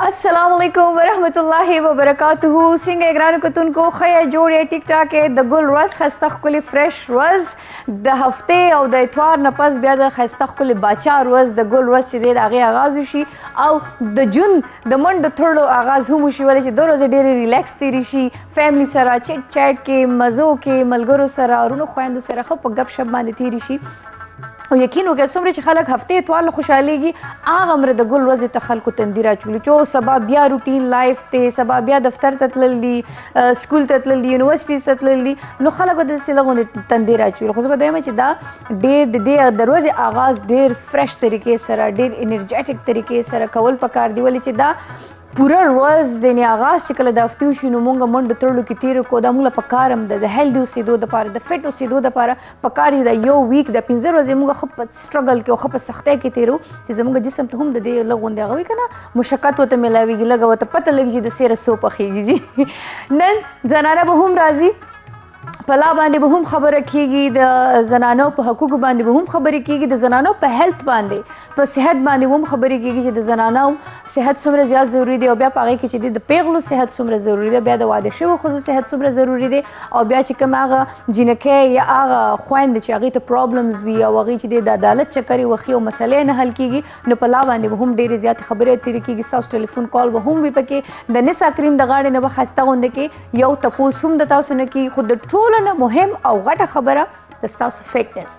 अस्सलाम वालेकुम वरहमतुल्लाहि वबरकातुहू सिंगे ग्रान कतुन को खया जोड़े टिक टाक द गुल रस खस्ता खुली फ्रेश रस द हफ्ते او د اتوار نه پس بیا د خسته خپل باچا روز د ګل روز چې د هغه آغاز وشي او د جون د منډ تړلو آغاز هم وشي ولې چې د ورځې ډېر ریلیکس تیری شي فیملی سره چټ چټ کې مزو کې ملګرو سره ورونو خويندو سره خو په غب شپ باندې تیری شي او یقین وکړه څومره چې خلک هفته اتوار له خوشحالېږي هغه مره د ګل ورځې ته خلکو تندي راچولي چې سبا بیا روټین لایف ته سبا بیا دفتر ته تلل دي سکول ته تلل دي یونیورسټي ته تلل دي نو خلکو داسې لږ تندي راچولي خو زه به دویم چې دا ډېر د دې د ورځې آغاز ډېر فرش طریقې سره ډېر انرژیټک طریقې سره کول پکار دی ولې چې دا پوره ورځ د نه آغاز چې کله د هفتې وشي نو مونږ منډه تړلو کې تېر کړو دا مونږ له پکار هم د هیلدي اوسېدو دپاره د فټ اوسېدو دپاره پکار چې د یو ویک د 15 ورځې مونږ ښه په سټرګل کې او ښه په سختۍ کې تېرو چې زموږ جسم ته هم د دې لږ غوندې هغه وي که نه مشقت ورته میلاویږي لږه ورته پته لګي چې د سیره څو پخېږي نن زنانه به هم راځي په لا باندې به هم خبره کیږي د زنانو په حقوقو باندې به هم خبرې کیږي د زنانو په هیلث باندې په صحت باندې هم خبرې کیږي چې د زنانو صحت څومره زیات ضروری دی او بیا په هغې کې چې د پیغلو صحت څومره ضروری دی بیا د واده شویو ښځو صحت څومره ضروری دی او بیا چې کوم هغه جینکۍ یا هغه خویندې چې هغې ته پرابلمز وي او هغې چې د عدالت چکر یې وښي او مسلې نه حل کیږي نو په لا باندې به هم ډېرې زیاتې خبرې اترې کیږي ستاسو ټلیفون کال به هم وي پکې د نسا کریم د غاړې نه به ښایسته غوندې کې یو تپوس هم د تاسو نه کیږي خو د ټولو نه مهم او غټه خبره د ستاسو فټنس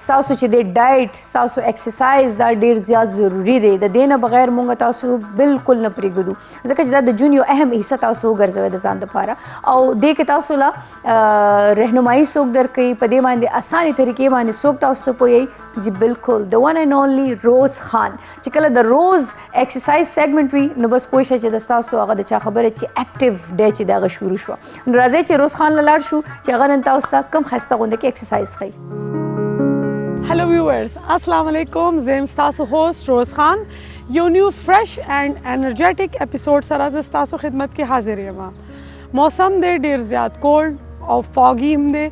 ستاسو چې د ډایټ ستاسو ایکسرسایز دا ډیر زیات ضروری دی د دې نه بغیر مونږ تاسو بالکل نه پرېږدو ځکه چې دا د ژوند یو اهم حصه تاسو وګرځوئ د ځان دپاره او دې کې تاسو له رهنمایي څوک درکوي په دې باندې اسانې طریقې باندې څوک تاسو ته پوهیږي جی بالکل د ون اینډ اونلی روز خان چې کله د روز ایکسرسایز سیګمنټ وي نو بس پوه شئ چې د ستاسو هغه د چا خبره چې اکټیو ډی چې د هغه شروع شوه نو راځئ چې روز خان له لاړ شو چې هغه نن تاسو ته کوم ښایسته غونډه کې ایکسرسایز ښیي हेलो व्यूअर्स अस्सलाम वालेकुम ज़ेम स्तासो होस्ट रोज़ खान यो new fresh and energetic episode सरा ज स्तासो खिदमत के हाजिर यमा मौसम दे डेर ज़्यादा कोल्ड और फॉगी हम दे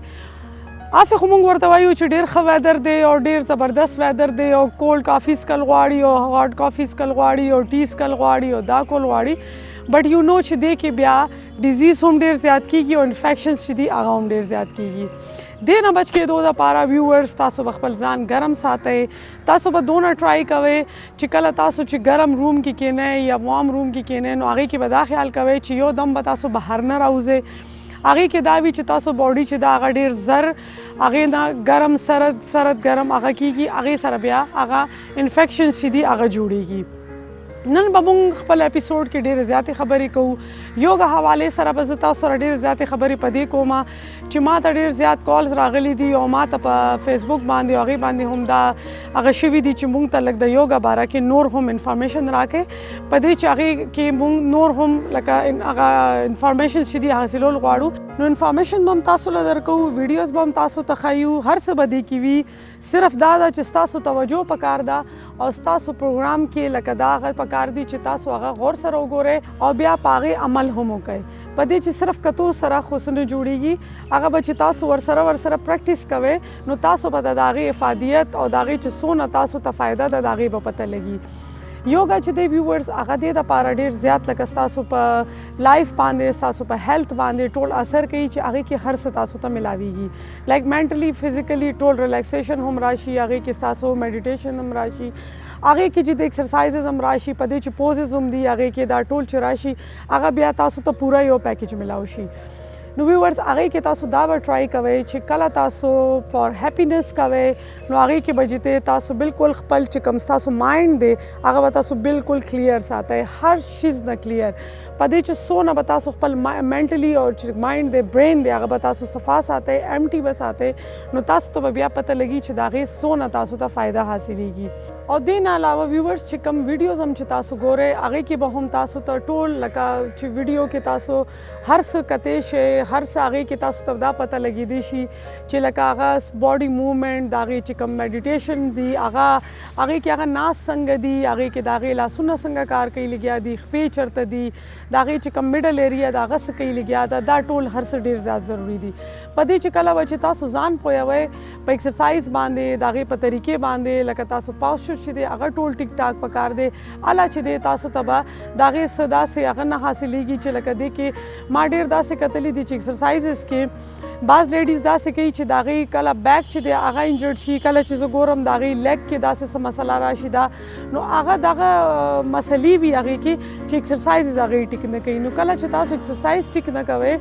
आसे खुमुंग वर्तवायु च डेर ख वेदर दे और डेर ज़बरदस्त वेदर दे और कोल्ड काफ़ी स्कल गवाड़ी और हॉट कॉफ़ी स्कल गवाड़ी और टी स्कल गवाड़ी और दा कोल गवाड़ी बट यू नो च दे के ब्या डिजीज़ हम डेर ज़्यादा की और इन्फेक्शन दी आगा हम डेर ज़्यादा की दे न बच के दो द पारा व्यूअर्स तासो बखपल जान गरम साते तासो ब दोनों ट्राई कवे चिकल तासो च गरम रूम की केने या वार्म रूम की केने नो आगे की बदा ख्याल कवे च यो दम बतासो बाहर न राउजे आगे के दावी च तासो बॉडी च दा आगा डेर जर आगे ना गरम सरद सरद गरम आगा की आगे सर बिया आगा इन्फेक्शन सीधी आगा जुड़ेगी नन बमुंग खपल एपिसोड के ढेर ज़्यादा खबरें कहूँ योग हवाले सर अब तासो सर ढेर ज़्यादा खबरें पदे को माँ च माँ त ढेर ज़्यादा कॉल्स रागली दी और माँ त फेसबुक बांधे आगे बांधे हम दा अगर शिवी दी च मुंग त लग द योगा बारा के नोर हम इंफॉर्मेशन राके पदे च आगे के मुंग नोर हम लगा अगर इंफॉर्मेशन सीधी हासिल वाड़ू नो इंफॉर्मेशन बम तासो लदर कहूँ वीडियोस बम तासो तखायू हर से बदी की वी सिर्फ दादा च तासो तवज्जो पकार दा और तासो प्रोग्राम के लकदा पकार दी च तासो आगा गौर सर गोरे और ब्या पागे अमल हम गए पदे च सिर्फ कतो सरा खुसन जुड़ेगी आगा बच तासो वर सर प्रैक्टिस कवे नो तासो पता दागे इफादियत और दागे च सोना तासो त फायदा दा दागे ब पता लगी योगा च दे व्यूअर्स आगा दे द पारा ढेर ज़्यादा लग तासो प लाइफ बांधे तासो प हेल्थ बांधे टोल असर कई च आगे की हर से तासो त मिलावीगी like mentally physically toll relaxation हम राशि आगे की तासो मेडिटेशन हम राशि आगे की जिद एक्सरसाइजेज हम राशि पदे च पोजेज हम दी आगे के दा टोल च राशि आगा बिया तासो त पूरा यो पैकेज मिलावशी नो व्यूअर्स आगे के तासो दावा ट्राई कवे च कला तासो फॉर हैप्पीनेस कवे नो आगे के बजते तासो बिल्कुल खपल च कम तासो माइंड दे आगा बतासो बिल्कुल क्लियर साता है हर चीज़ न क्लियर पदे च सो न बतासो खपल मेंटली और माइंड दे ब्रेन दे आगा बतासो सफा साता है एम्प्टी बस आते नो तासो तो बिया पता लगी च दागे सो न तासो ता फ़ायदा हासिलेगी और दिन अलावा व्यूअर्स च कम वीडियोज़ हम च तासो गोरे आगे के बहुम तासो तो टोल लगा च वीडियो के तासो हर से कते शे هر څه هغې کې تاسو ته دا پته لګېدی شي چې لکه هغه باډي موومنټ د هغې چې کوم میډیټیشن دي هغې کې هغه ناس څنګه دي هغې کې د هغې لاسونه څنګه کار کوي لګیا دي خپې چېرته دي د هغې چې کوم میډل ایریا د هغه څه کوي لګیا ده دا ټول هر څه ډېر زیات ضروري دي په دې چې کله به چې تاسو ځان پوهوئ په ایکسرسایز باندې د هغې په طریقې باندې لکه تاسو پاسچر چې دی هغه ټول ټیک ټاک پکار دی اله چې دی تاسو ته به د هغې څه داسې هغه نه حاصلېږي چې لکه دې کې ما ډېر داسې کتلي دي چې ایکسرسایزز کې بعض لیډیز داسې کوي چې د هغې کله بیک چې دی هغه انجرډ شي کله چې زه ګورم د هغې لیګ کې داسې څه مسله راشي دا نو هغه دغه مسلې وي هغې کې چې ایکسرسایزز هغې ټیک نه کوي نو کله چې تاسو ایکسرسایز ټیک نه کوئ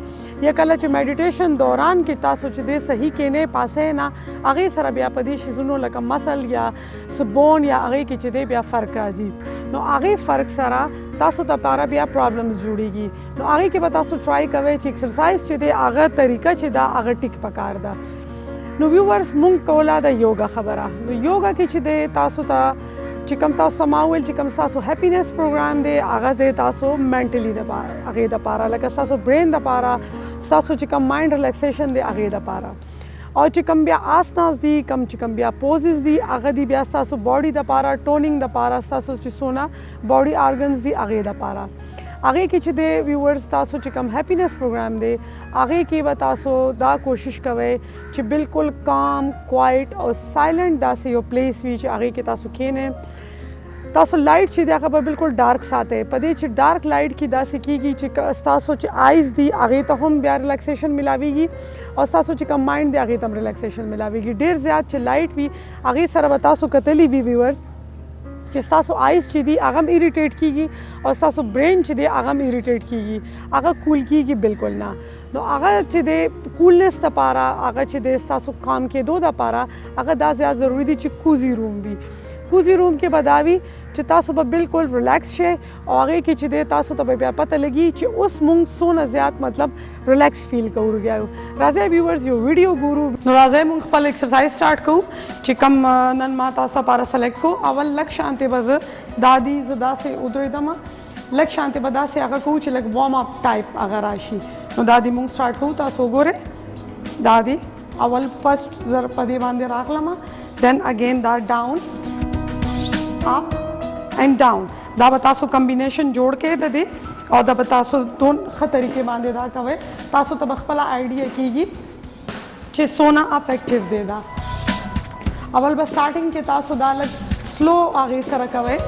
یا کله چې میډیټیشن دوران کې تاسو چې دی صحیح کینې پاسې نه هغې سره بیا په دې شیزونو لکه مسل یا سبون یا هغې کې چې دی بیا فرق راځي نو هغې فرق سره تاسو ته لپاره بیا پرابلمز جوړیږي نو هغې کې به تاسو ټرای کوئ چې ایکسرسایز چې دی هغه طریقه چې دا هغه ټیک پکار ده نو ویورز مونږ کوله د یوګا خبره نو یوګا کې چې دی تاسو ته چې کوم تاسو ته ما وویل چې کوم ستاسو هیپینس پروګرام دی هغه دی تاسو منټلي دپاره هغې دپاره لکه ستاسو برین دپاره ستاسو چې کوم مایند ریلیکسیشن دی هغې دپاره او چې کوم بیا آسناز دي چې کوم بیا پوزز دي هغه دي بیا ستاسو باډي دپاره ټونینګ دپاره ستاسو چې څونه باډي آرګنز دي هغې دپاره هغې کې چې دی ویورز تاسو چې کوم هیپینس پروګرام دی هغې کې به تاسو دا کوشش کوئ چې بالکل کام کوایټ او سایلنټ داسې یو پلیس وي چې هغې کې تاسو کښېنئ تاسو لایټ چې دی هغه به بالکل ډارک ساتئ په دې چې ډارک لایټ کې داسې کېږي چې ستاسو چې آیز دي هغې ته هم بیا ریلیکسیشن ملاویږي او ستاسو چې کوم مایند دی هغې ته هم ریلیکسیشن ملاویږي ډېر زیات چې لایټ وي هغې سره به تاسو کتلی وي ویورز چې ستاسو آیز چې دي هغه هم اریټیټ کېږي او ستاسو برین چې دی هغه هم اریټیټ کېږي هغه کول کېږي بالکل نه نو هغه چې دی کولنس دپاره هغه چې دی ستاسو کام کېدو دپاره هغه دا زیات ضروري دی چې کوزي روم وي کوزي روم کې به دا وي چې تاسو به بالکل ریلیکس شئ او هغې کې چې دی تاسو ته به بیا پته لګي چې اوس مونږ څونه زیات مطلب ریلیکس فیل کوو ورګیا یو راځئ ویورز یو ویډیو ګورو نو راځئ مونږ خپل ایکسرسایز سټارټ کوو چې کوم نن ما تاسو لپاره سلیکټ کوو اول لږ شانتې به زه دا دي زه داسې ودرېدم لږ شانتې به داسې هغه کوو چې لږ وارم اپ ټایپ هغه راشي نو دا دي مونږ سټارټ کوو تاسو وګورئ دا دي اول فرسٹ زر په دې باندې راغلم دین اگین دا ډاون up and down دا به تاسو کمبینیشن جوړ کې د دې او دا به تاسو دون ښه طریقې باندې دا کوئ تاسو ته به خپله آیډیا کېږي چې څونه افیکټیو دی دا اول به سټارټینګ کې تاسو دا لږ سلو هغې سره کوئ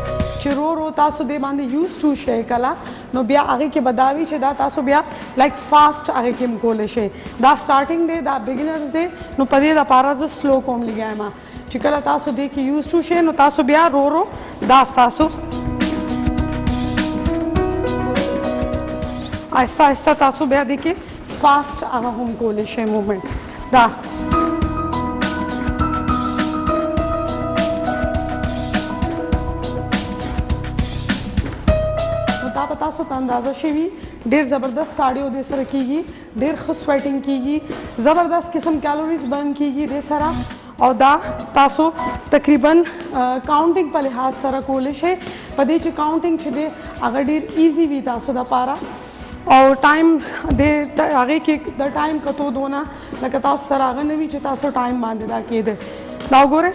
چې رو تاسو دې باندې یوز ټو شئ کله نو بیا هغې کې به دا وي چې دا تاسو بیا لایک فاسټ هغې کې هم کولی شئ دا سټارټینګ دی دا بګنرز دی نو په دې دپاره زه سلو کوم لګیا یم چې کله تاسو دې کې یوز ټو شئ نو تاسو بیا رو دا ستاسو آهسته آهسته تاسو بیا دې کې فاسټ هغه هم کولی شئ موومنټ دا نو دا به تاسو ته اندازه شوي ډېر زبردست کارډیو دې سره کېږي ډېر ښه سویټینګ کېږي زبردست قسم کیلوریز برن کېږي دې سره او دا تاسو تقریبا کاؤنټینګ په لحاظ سره کولی شئ په دې چې کاؤنټینګ چې دی هغه ډېر ایزي وي تاسو دپاره او ټایم د هغې کې د ټایم کتو دونه لکه تاسو سره هغه نه وي چې تاسو ټایم باندې دا کېده دا وګورئ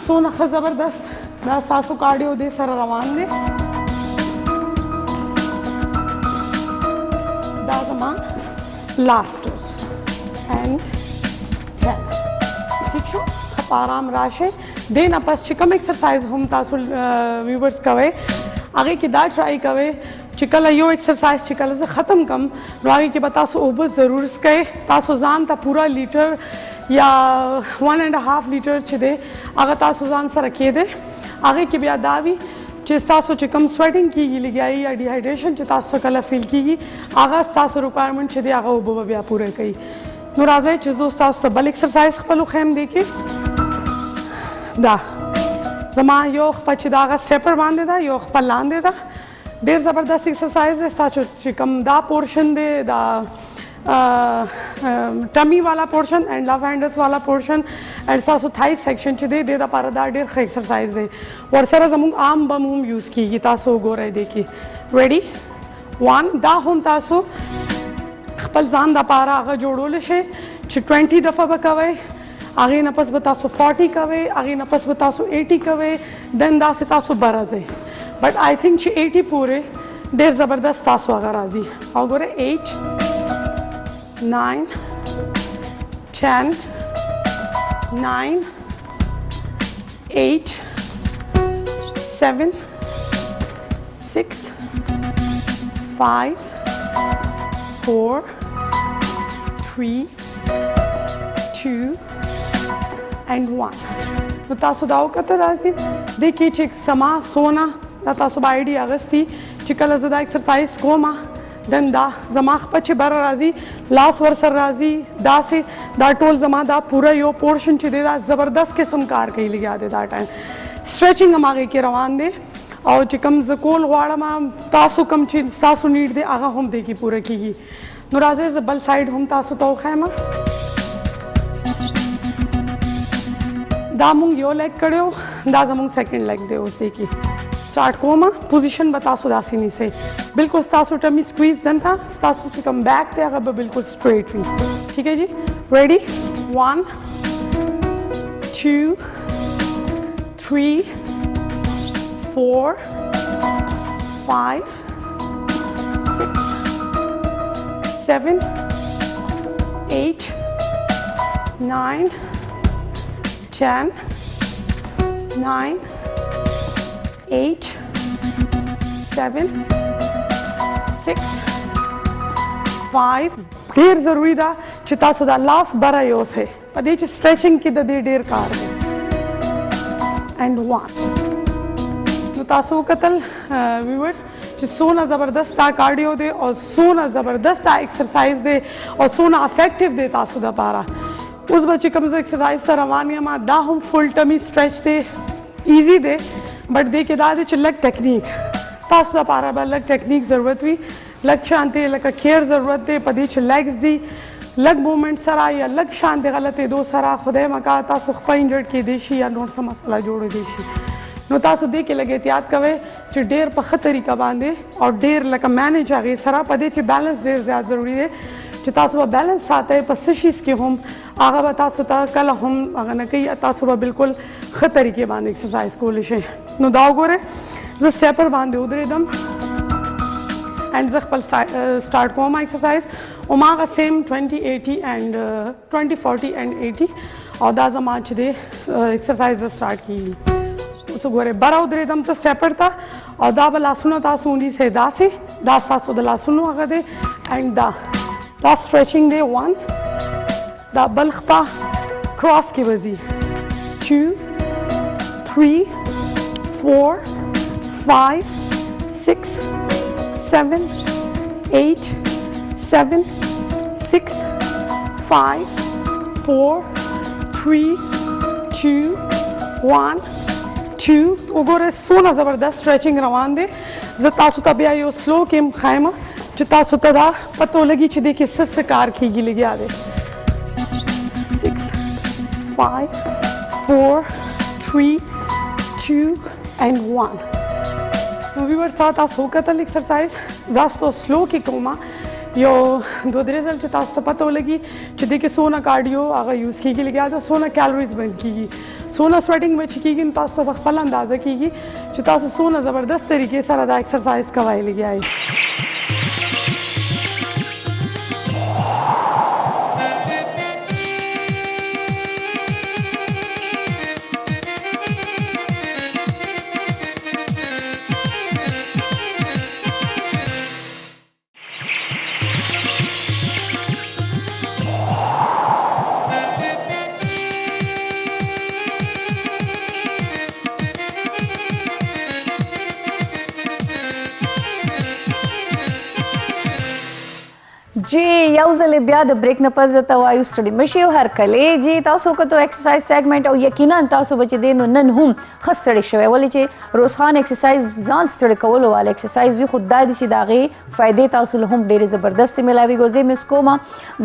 څونه ښه زبردست دا ستاسو کارډیو دې سره روان دی دا زما لاست اینڈ 10 ٹھیک شو په آرام راشئ دې نه پس چې کوم ایکسرسایز هم تاسو ویورز کوئ هغې کې دا ټرای کوئ چې کله یو ایکسرسایز چې کله زه ختم کم نو هغې کې به تاسو اوبه ضرور څکئ تاسو ځان ته پوره لیټر یا 1.5 لیټر چې دی هغه تاسو ځان سره کېدی هغې کې بیا دا وي چې ستاسو چې کوم سویټینګ کېږي لګیایي یا ډیهایډریشن چې تاسو ته کله فیل کېږي هغه ستاسو ریکوایرمنټ چې دی هغه اوبه به بیا پوره کوي نو راځئ چې زه ستاسو ته بل ایکسرسایز خپل وښیم دی کې دا زما یو خپه چې دا هغه سټیپر باندې ده یو خپه لاندې ده ډېر زبردست ایکسرسایز دی ستاسو چې کوم دا پورشن دی دا ټمی والا پورشن اینڈ لو هینډلز والا پورشن اینڈ ستاسو تھائز سیکشن چې دی د دپاره دا ډېر ښه ایکسرسایز دی ورسره زموږ عام بم هم یوز کېږي تاسو وګورئ دی کې ریډي 1 دا هم تاسو خپل ځان دپاره هغه جوړولی شئ چې 20 دفعه به کوئ، هغې نه پس به تاسو 40 کوئ، هغې نه پس به تاسو 80 کوئ، دن داسې تاسو به راځئ. بټ آی تھنک چې 80 پورې ډېر زبردست تاسو هغه راځي. او ګوره 8 9 10 9 8 7 6 5 4 3 2 and 1. نو تاسو دا وکتل راځي دې کې چې سما سونه دا تاسو به آیډیا اخیستي چې کله زه دا ایکسرسایز کوم دن دا زما خپه چې بره راځي لاس ورسره راځي داسې دا ټول زما دا پوره یو پورشن چې دی دا زبردست قسم کار کوي لګیا دی دا ټایم. سټریچنګ هم هغې کې روان دی او چې کوم زه کول غواړم تاسو کوم چې ستاسو نیډ دی هغه هم دې کې پوره کېږي. نو راځئ زه بل سایډ هم تاسو ته وښیم. دا مونږ یو لیګ کړی و، دا زمونږ سیکنډ لیګ دی. اوس دې کې स्टार्ट کوم پوزیشن به تاسو داسې نیسئ، بالکل ستاسو ټمی سکویز دلته ستاسو چې کوم بیک دی هغه به بالکل سټریټ وي. ٹھیک ہے جی، ریډي 1 2 3 4 5 6 7 8 9 10 9 8 7 6 5. ډېر ضروري ده چې تاسو دا لاس بره یوسئ په دې چې سټریچنګ کې د دې ډېر کار دی. اینڈ 1. نو تاسو وکتل ویورز چې څونه زبردست دا کارډیو دی او څونه زبردست دا ایکسرسایز دی او څونه افیکټیو دی تاسو دپاره. اوس به چې کوم زه ایکسرسایز ته روان یم دا هم فل ټمی سټریچ دی، ایزی دی، بټ دې کې دا دی چې لږ ټیکنیک تاسو دپاره به لږ ټیکنیک ضرورت وي، لږ شانتې لکه کیر ضرورت دی په دې چې لیګز دي لږ موومنټ سره یا لږ شانتې غلطېدو سره خدای مکا تاسو خپه انجرډ کېدی شي یا نور څه مسله جوړېدی شي. نو تاسو دې کې لږ احتیاط کوئ چې ډېر په ښه طریقه باندې او ډېر لکه مینیج هغې سره په دې چې بیلنس ډېر زیات ضروري دی چې تاسو به بیلنس ساتئ په څه شیز کې هم هغه به تاسو ته کله هم هغه نه کوي، تاسو به بالکل ښه طریقې باندې ایکسرسایز کولی شئ. نو دا وګورئ زه سټیپر باندې ودرېدم اینډ زه خپل سټارټ کوم ایکسرسایز هماغه سیم 20-80 اینډ 20-40 اینډ 80 او دا زما چې دی ایکسرسایز زه سټارټ کېږي. اوس وګورئ بره ودرېدم ته سټیپر ته او دا به لاسونه تاسو ونیسئ داسې، دا ستاسو د لاسونو هغه دی اینډ دا سټریچنګ دی 1. دا بل خپه کراس کې به ځي 2 3 4 5 6 7 8 7 6 5 4 3 2 1 2. وګورئ څونه زبردست سټریچنګ روان دی. زه تاسو ته بیا یو سلو کې هم ښایم چې تاسو ته دا پته ولګي چې دې کې څه کار کېږي لګیا دی. 6 5 4 3 2 and 1. نو ویورز تاسو وکتل ایکسرسایز دا سلو کې کومه یو 2-3 ځل چې تاسو ته پته ولګي چې دې کې څونه کارډیو هغه یوز کېږي لګیا دی، څونه کیلوریز بند کېږي، څونه سویټنګ به چې کېږي نو تاسو ته په خپله اندازه کېږي چې تاسو څونه زبردست طریقې سره دا ایکسرسایز کوئ لګیا یې. جی یو ځل بیا د بریک نه پس درته وایو ستړي مه شئ هرکلی جی تاسو وکتو ایکسرسایز سیګمنټ او یقینا تاسو به چې دی نو نن هم ښه ستړي شوی ولې چې روز خان ایکسرسایز ځان ستړي کولو والا ایکسرسایز وي خو دا دي چې د هغې فایدې تاسو له هم ډېرې زبردستې میلاویږي زه مس کومه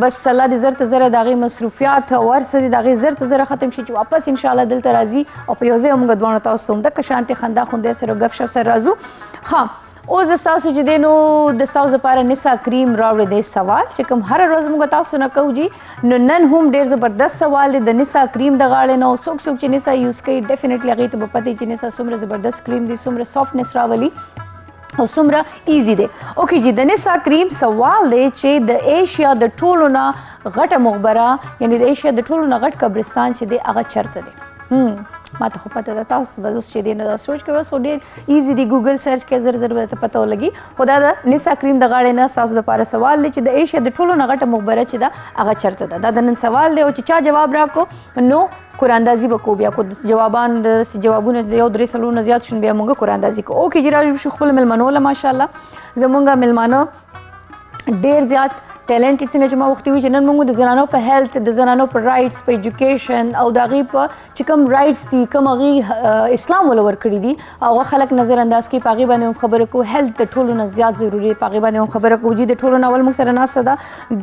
بس الله دې زر ته زره د هغې مصروفیات او هر څه دي د هغې زر ته زره ختم شي چې واپس انشاءالله دلته راځي او په یو ځای موږ دواړو تاسو ته همدغه شانتې خندا خوندی سره ګپ شپ سره راځو. ها اوس د تاسو چې دی نو د تاسو لپاره نسا کریم راوړی دی سوال چې کوم هره ورځ موږ تاسو نه کوو جی نو نن هم ډېر زبردست سوال دی د نسا کریم د غاړې نه څوک چې نسا یوز کوي ډیفینیټلی هغې ته به پته چې نسا څومره زبردست کریم دی څومره سافټنس راولي او څومره ایزي دی اوکې جی د نسا کریم سوال دی چې د ایشیا د ټولو نه غټه مقبره یعنی د ایشیا د ټولو نه غټ قبرستان چې دی هغه چرته دی ما ته خو پته ده تاسو به اوس چې دی نه سوچ کوئ اوس ډېر ایزي دی ګوګل سرچ کې زر زر به درته پته ولګي خو دا د نسا کریم د غاړې نه ستاسو دپاره سوال دی چې د ایشیا د ټولو نه غټه مقبره چې ده هغه چرته ده دا د نن سوال دی او چې چا جواب راکړو نو قراندازي به کوو بیا کو جوابونه د یو درې څلورو نه زیات شون بیا موږ قراندازي کوو اوکې جی راجو شو خپل مېلمنو له ماشاءالله زمونږ مېلمانه ډېر زیات ټیلنټډ څنګه چې ما وختي وي چې نن موږ د زنانو په هیلث د زنانو په رایټس په ایجوکیشن او د هغې په چې کوم رایټس دي کوم هغې اسلام ول ورکړي دي هغه خلک نظر انداز کوي په هغې باندې هم خبرې کوو هیلث د ټولو نه زیات ضروري دی په هغې باندې هم خبره کوو جي د ټولو نه اول موږ سره ناسته ده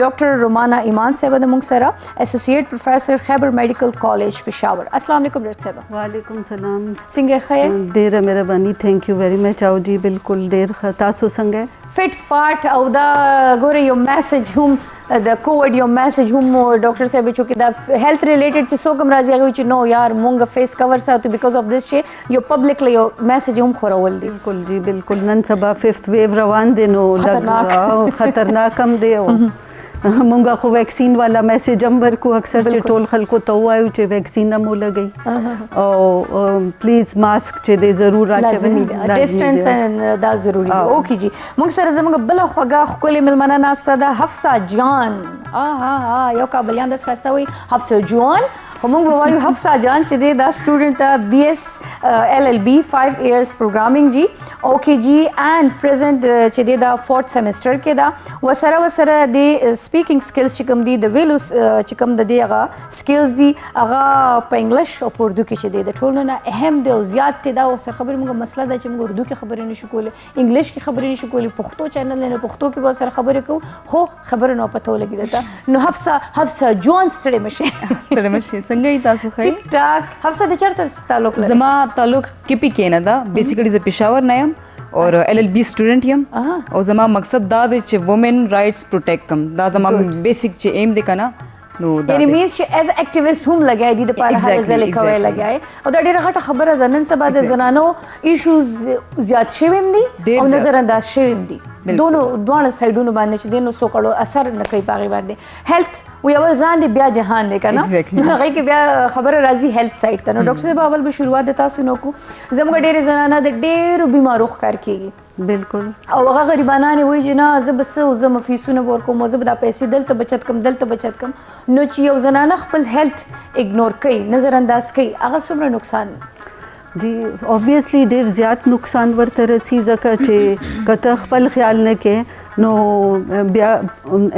ډاکټر رومانا ایمان صاحبه د موږ سره اسوسییټ پروفیسر خیبر میډیکل کالج پېښور السلام علیکم ډاکټر صاحبه وعلیکم السلام څنګه ښه یې ډېره مهرباني تھینک یو ویری مچ او جی بالکل ډېر ښه تاسو څنګه فټ فاټ او دا ګوره یو میسج هم د کووډ یو میسج هم ډاکټر صاحب چې دا هیلث ریلیټډ چې څوک هم راځي هغه چې نو یار مونږ فیس کور ساتو بیکاز اف دس چې یو پبلکلی یو میسج هم خورول دي بالکل جی بالکل نن سبا 5th ویو روان دي نو خطرناک هم دی او مونږه خو ویکسین والا میسج هم ورکو اکثر چې ټول خلکو ته وایو چې ویکسین هم ولګئ او پلیز ماسک چې دی ضرور لازمي دی ډسټنس دا ضروري دی اوکې جی موږ سره زموږ بله خوږه ښکلې مېلمنه ناسته ده حفصه جان یو کابلیان داسې ښایسته وایي حفصه جان خو موږ به وایو حفصه جان چې دی دا سټوډنټ ده BS LLB 5 years پروګرامینګ جی اوکې جی اینډ پرزنټ چې دی دا 4th سیمسټر کې ده ورسره د سپیکینګ سکلز چې کوم دي د ویلو چې کوم د دې هغه سکلز دي هغه په انګلیش او په اردو کې چې دی د ټولو نه اهم دی او زیات دی دا ورسره خبرې موږ مسله ده چې موږ اردو کې خبرې نشو کولی انګلیش کې خبرې نشو کولی پښتو چینل نه پښتو کې به سره خبرې کوو خو خبرې نو پته ولګي درته نو حفصه جون ستړې مشي څنګه یې تاسو ښه ټیک ټاک حفصه د چېرته تعلق لري زما تعلق KP کې نه ده بیسیکلی زه پېښور نه یم اور LLB سټوډنټ یم او زما مقصد دا دی چې وومن رائټس پروټیکټ کم دا زما بیسیک چې ایم دی کنه نو دا یعنی مینس چې ایز اکټیویسټ هم لګای دي د پاره هر ځل کوي لګای او دا ډیره غټه خبره ده نن سبا د زنانو ایشوز زیات شوي هم دي او نظر انداز شوي هم دي دواړه سایډونو باندې چې دی نو څوک اړو اثر نه کوي په هغې باندې هیلث وی اول ځان دی بیا جهان دی که نه هغې کې بیا خبره راځي هیلث سایډ ته نو ډاکټر صاحب اول به شروعات د تاسو نه وکړو زموږ ډېرې زنانه د ډېرو بیمارو ښکار کېږي بالکل او هغه غریبانانې وایي چې نه زه به څه زه به فیسونه به ورکوم او زه به دا پیسې دلته بچت کم دلته بچت کم نو چې یو زنانه خپل هیلث اګنور کوي نظر انداز کوي هغه څومره نقصان جی obviously ډېر زیات نقصان ورته رسي ځکه چې که ته خپل خیال نه کې نو بیا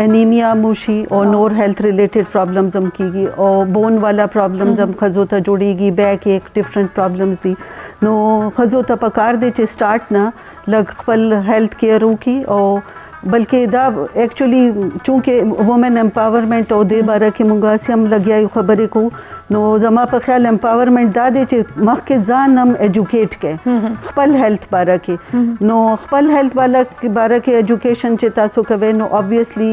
انیمیا مو شي او نور هیلث ریلیټډ پرابلمز هم کیږي او بون والا پرابلمز هم ښځو ته جوړیږي بیک ایک ډفرنٹ پرابلمز دي نو ښځو ته پکار دی چې سټارټ نه لږ خپل هیلث کیر وکړي او بلکې دا ایکچولی چونکې وومن امپاورمنٹ او دې باره کې موږ هسې هم لګیا یو خبرې کوو نو زما په خیال امپاورمنٹ دا دی چې مخکې ځان هم ایجوکیټ کړي خپل هیلث باره کې نو خپل هیلث باره کې ایجوکیشن چې تاسو کوئ نو obviously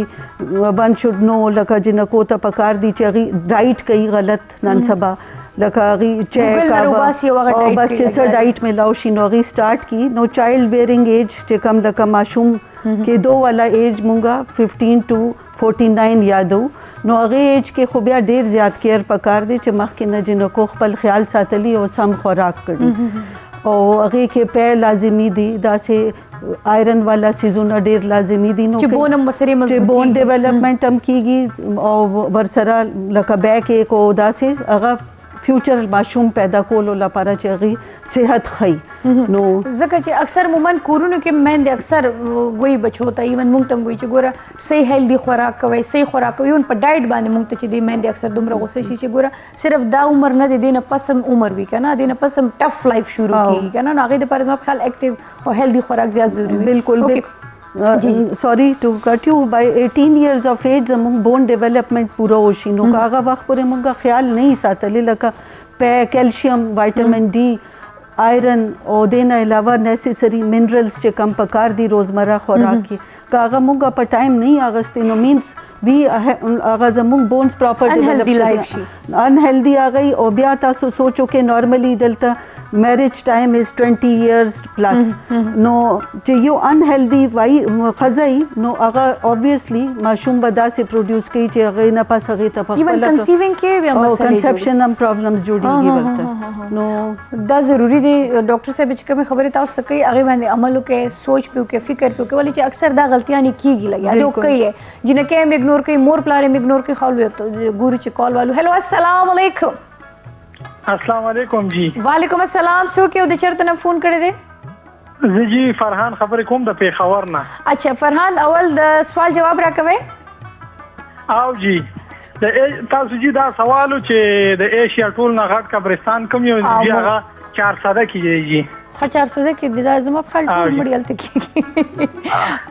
one should know لکه جنکو ته پکار دي چې هغوی ډایټ کوي غلط نن سبا لکه هغوی چیک او بس چې څه ډایټ میلاو شي نو هغوی سټارټ کړي نو چایلډ بیئرنګ ایج چې کم لکه ماشوم کېدو والا ایج مونږه 15 to 49 یادو نو هغې ایج کې خو بیا ډېر زیات کیر پکار دی چې مخکې نه جنکو خپل خیال ساتلی او سم خوراک کړي او هغې کې پی لازمي دي داسې آیرن والا سیزونه ډېر لازمي دي نو چې بون ډیولپمنٹ هم کیږي او ورسره لکه بیک ایک او داسې هغه فیوچر ماشوم پیدا کولو لپاره چې هغوی صحت ښیي نو ځکه چې اکثر مومن کورونو کې میندې اکثر وایي بچو ته ایون موږ ته هم وایي چې ګوره صحیح هیلدي خوراک کوئ صحیح خوراک کوئ ایون په ډایټ باندې موږ ته چې دی میندې اکثر دومره غوسه شي چې ګوره صرف دا عمر نه دی دې نه پس هم عمر وي که نه دې نه پس هم ټف لایف شروع کېږي که نه نو هغې دپاره زما په خیال اکټیو او هیلدي خوراک زیات ضروري وي بالکل سوري ټو کټ یو بای 18 years of age زموږ بون ډیولپمنٹ پوره وشي نو که هغه وخت پورې موږ خیال نه یې ساتلی لکه پی کیلشیم وایټامین ډي आयरन और देना अलावा नेसेसरी मिनरल्स जे कम पकार दी रोज़मर्रा खुराक की कागा मुंगा पर टाइम नहीं आगस्ते नो मीन्स भी आगा जमुंग बोन्स प्रॉपर Unhealthy life शी। अनहेल्दी आ गई और ब्याह तासो सोचो के नॉर्मली दलता marriage time is 20 years plus नो जे यो अनहेल्दी वाई खजाई नो अगा ऑब्वियसली माशूम बदा से प्रोड्यूस की जे अगे न पास अगे तप इवन कंसीविंग के भी मसले कंसेप्शन हम प्रॉब्लम्स जुड़ी बलता नो दा ज़रूरी दे डॉक्टर साहब چې کومه خبره تاسو ته کوي هغه باندې عمل وکړي سوچ پیو کې فکر پیو کې ولې چې اکثر دا غلطیاں نه کیږي لګیا دی کوي ہے جنہیں کې ہم اگنور کوي مور پلار ہم اگنور کوي خالو تو ګورو چې کال والو هلو السلام علیکم السلام علیکم جی وعلیکم السلام سو کې د چرته نه فون کړی دی زه جی فرحان خبرې کوم د پیښور نه اچھا فرحان اول د سوال جواب راکوي او جی تاسو جی دا سوالو چې د ایشیا ټول نه غټ قبرستان کوم یو جی هغه 400 کیږي جی خچار صدق کې د زما په خل ټول مړی الته کیږي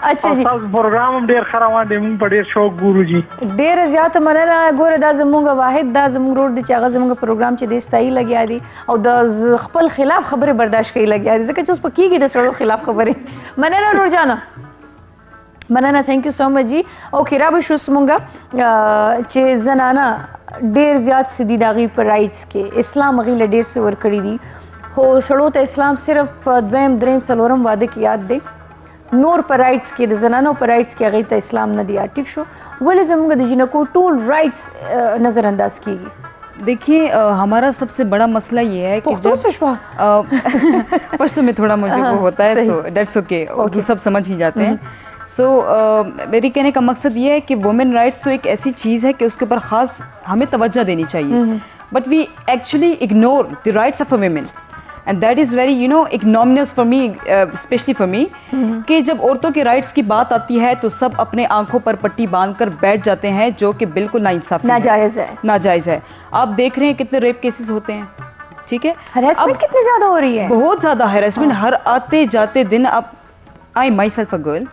اچھا جی تاسو پروګرام هم ډیر خروان دی مونږ په ډیر شوق ګورو جی ډیر زیات مننه ګوره دا زمونږ واحد دا زمونږ روډ دی چې هغه زمونږ پروګرام چې د استایي لګیا دي او د خپل خلاف خبره برداشت کوي لګیا دي ځکه چې اوس په کیږي د سړو خلاف خبره مننه نور جانا مننه ثانک یو سو مچ جی اوکې را به شو سمونږه چې زنانه ډیر زیات سدي داغي پر رائټس کې اسلام غي له ډیر څه ور کړی دي خو سړو ته اسلام صرف په دویم دریم څلورم واده کې یاد دی نور پر رائټس کې د زنانو پر رائټس کې هغې ته اسلام نه دی یاد ټیک شو ولې زموږ د جنکو ټول رائټس نظر انداز کیږي देखिए हमारा सबसे बड़ा मसला ये है कि पुख्तो सुशवा पश्तो में थोड़ा मुझे वो होता है सो दैट्स ओके उर्दू सब समझ ही जाते हैं सो मेरी कहने का मकसद ये है कि वुमेन राइट्स तो एक ऐसी चीज़ है कि उसके ऊपर ख़ास हमें तवज्जो देनी चाहिए but we actually ignore the rights of a women and that is very ignominious for me specially for me कि जब औरतों के राइट्स की बात आती है तो सब अपने आंखों पर पट्टी बांधकर बैठ जाते हैं जो कि बिल्कुल नाइंसाफ़ी नाजायज़ है आप देख रहे हैं कितने रेप केसेस होते हैं ठीक है हरासमेंट कितनी ज़्यादा हो रही है बहुत ज़्यादा हरासमेंट हर आते जाते दिन अब आई माई सेल्फ अ गर्ल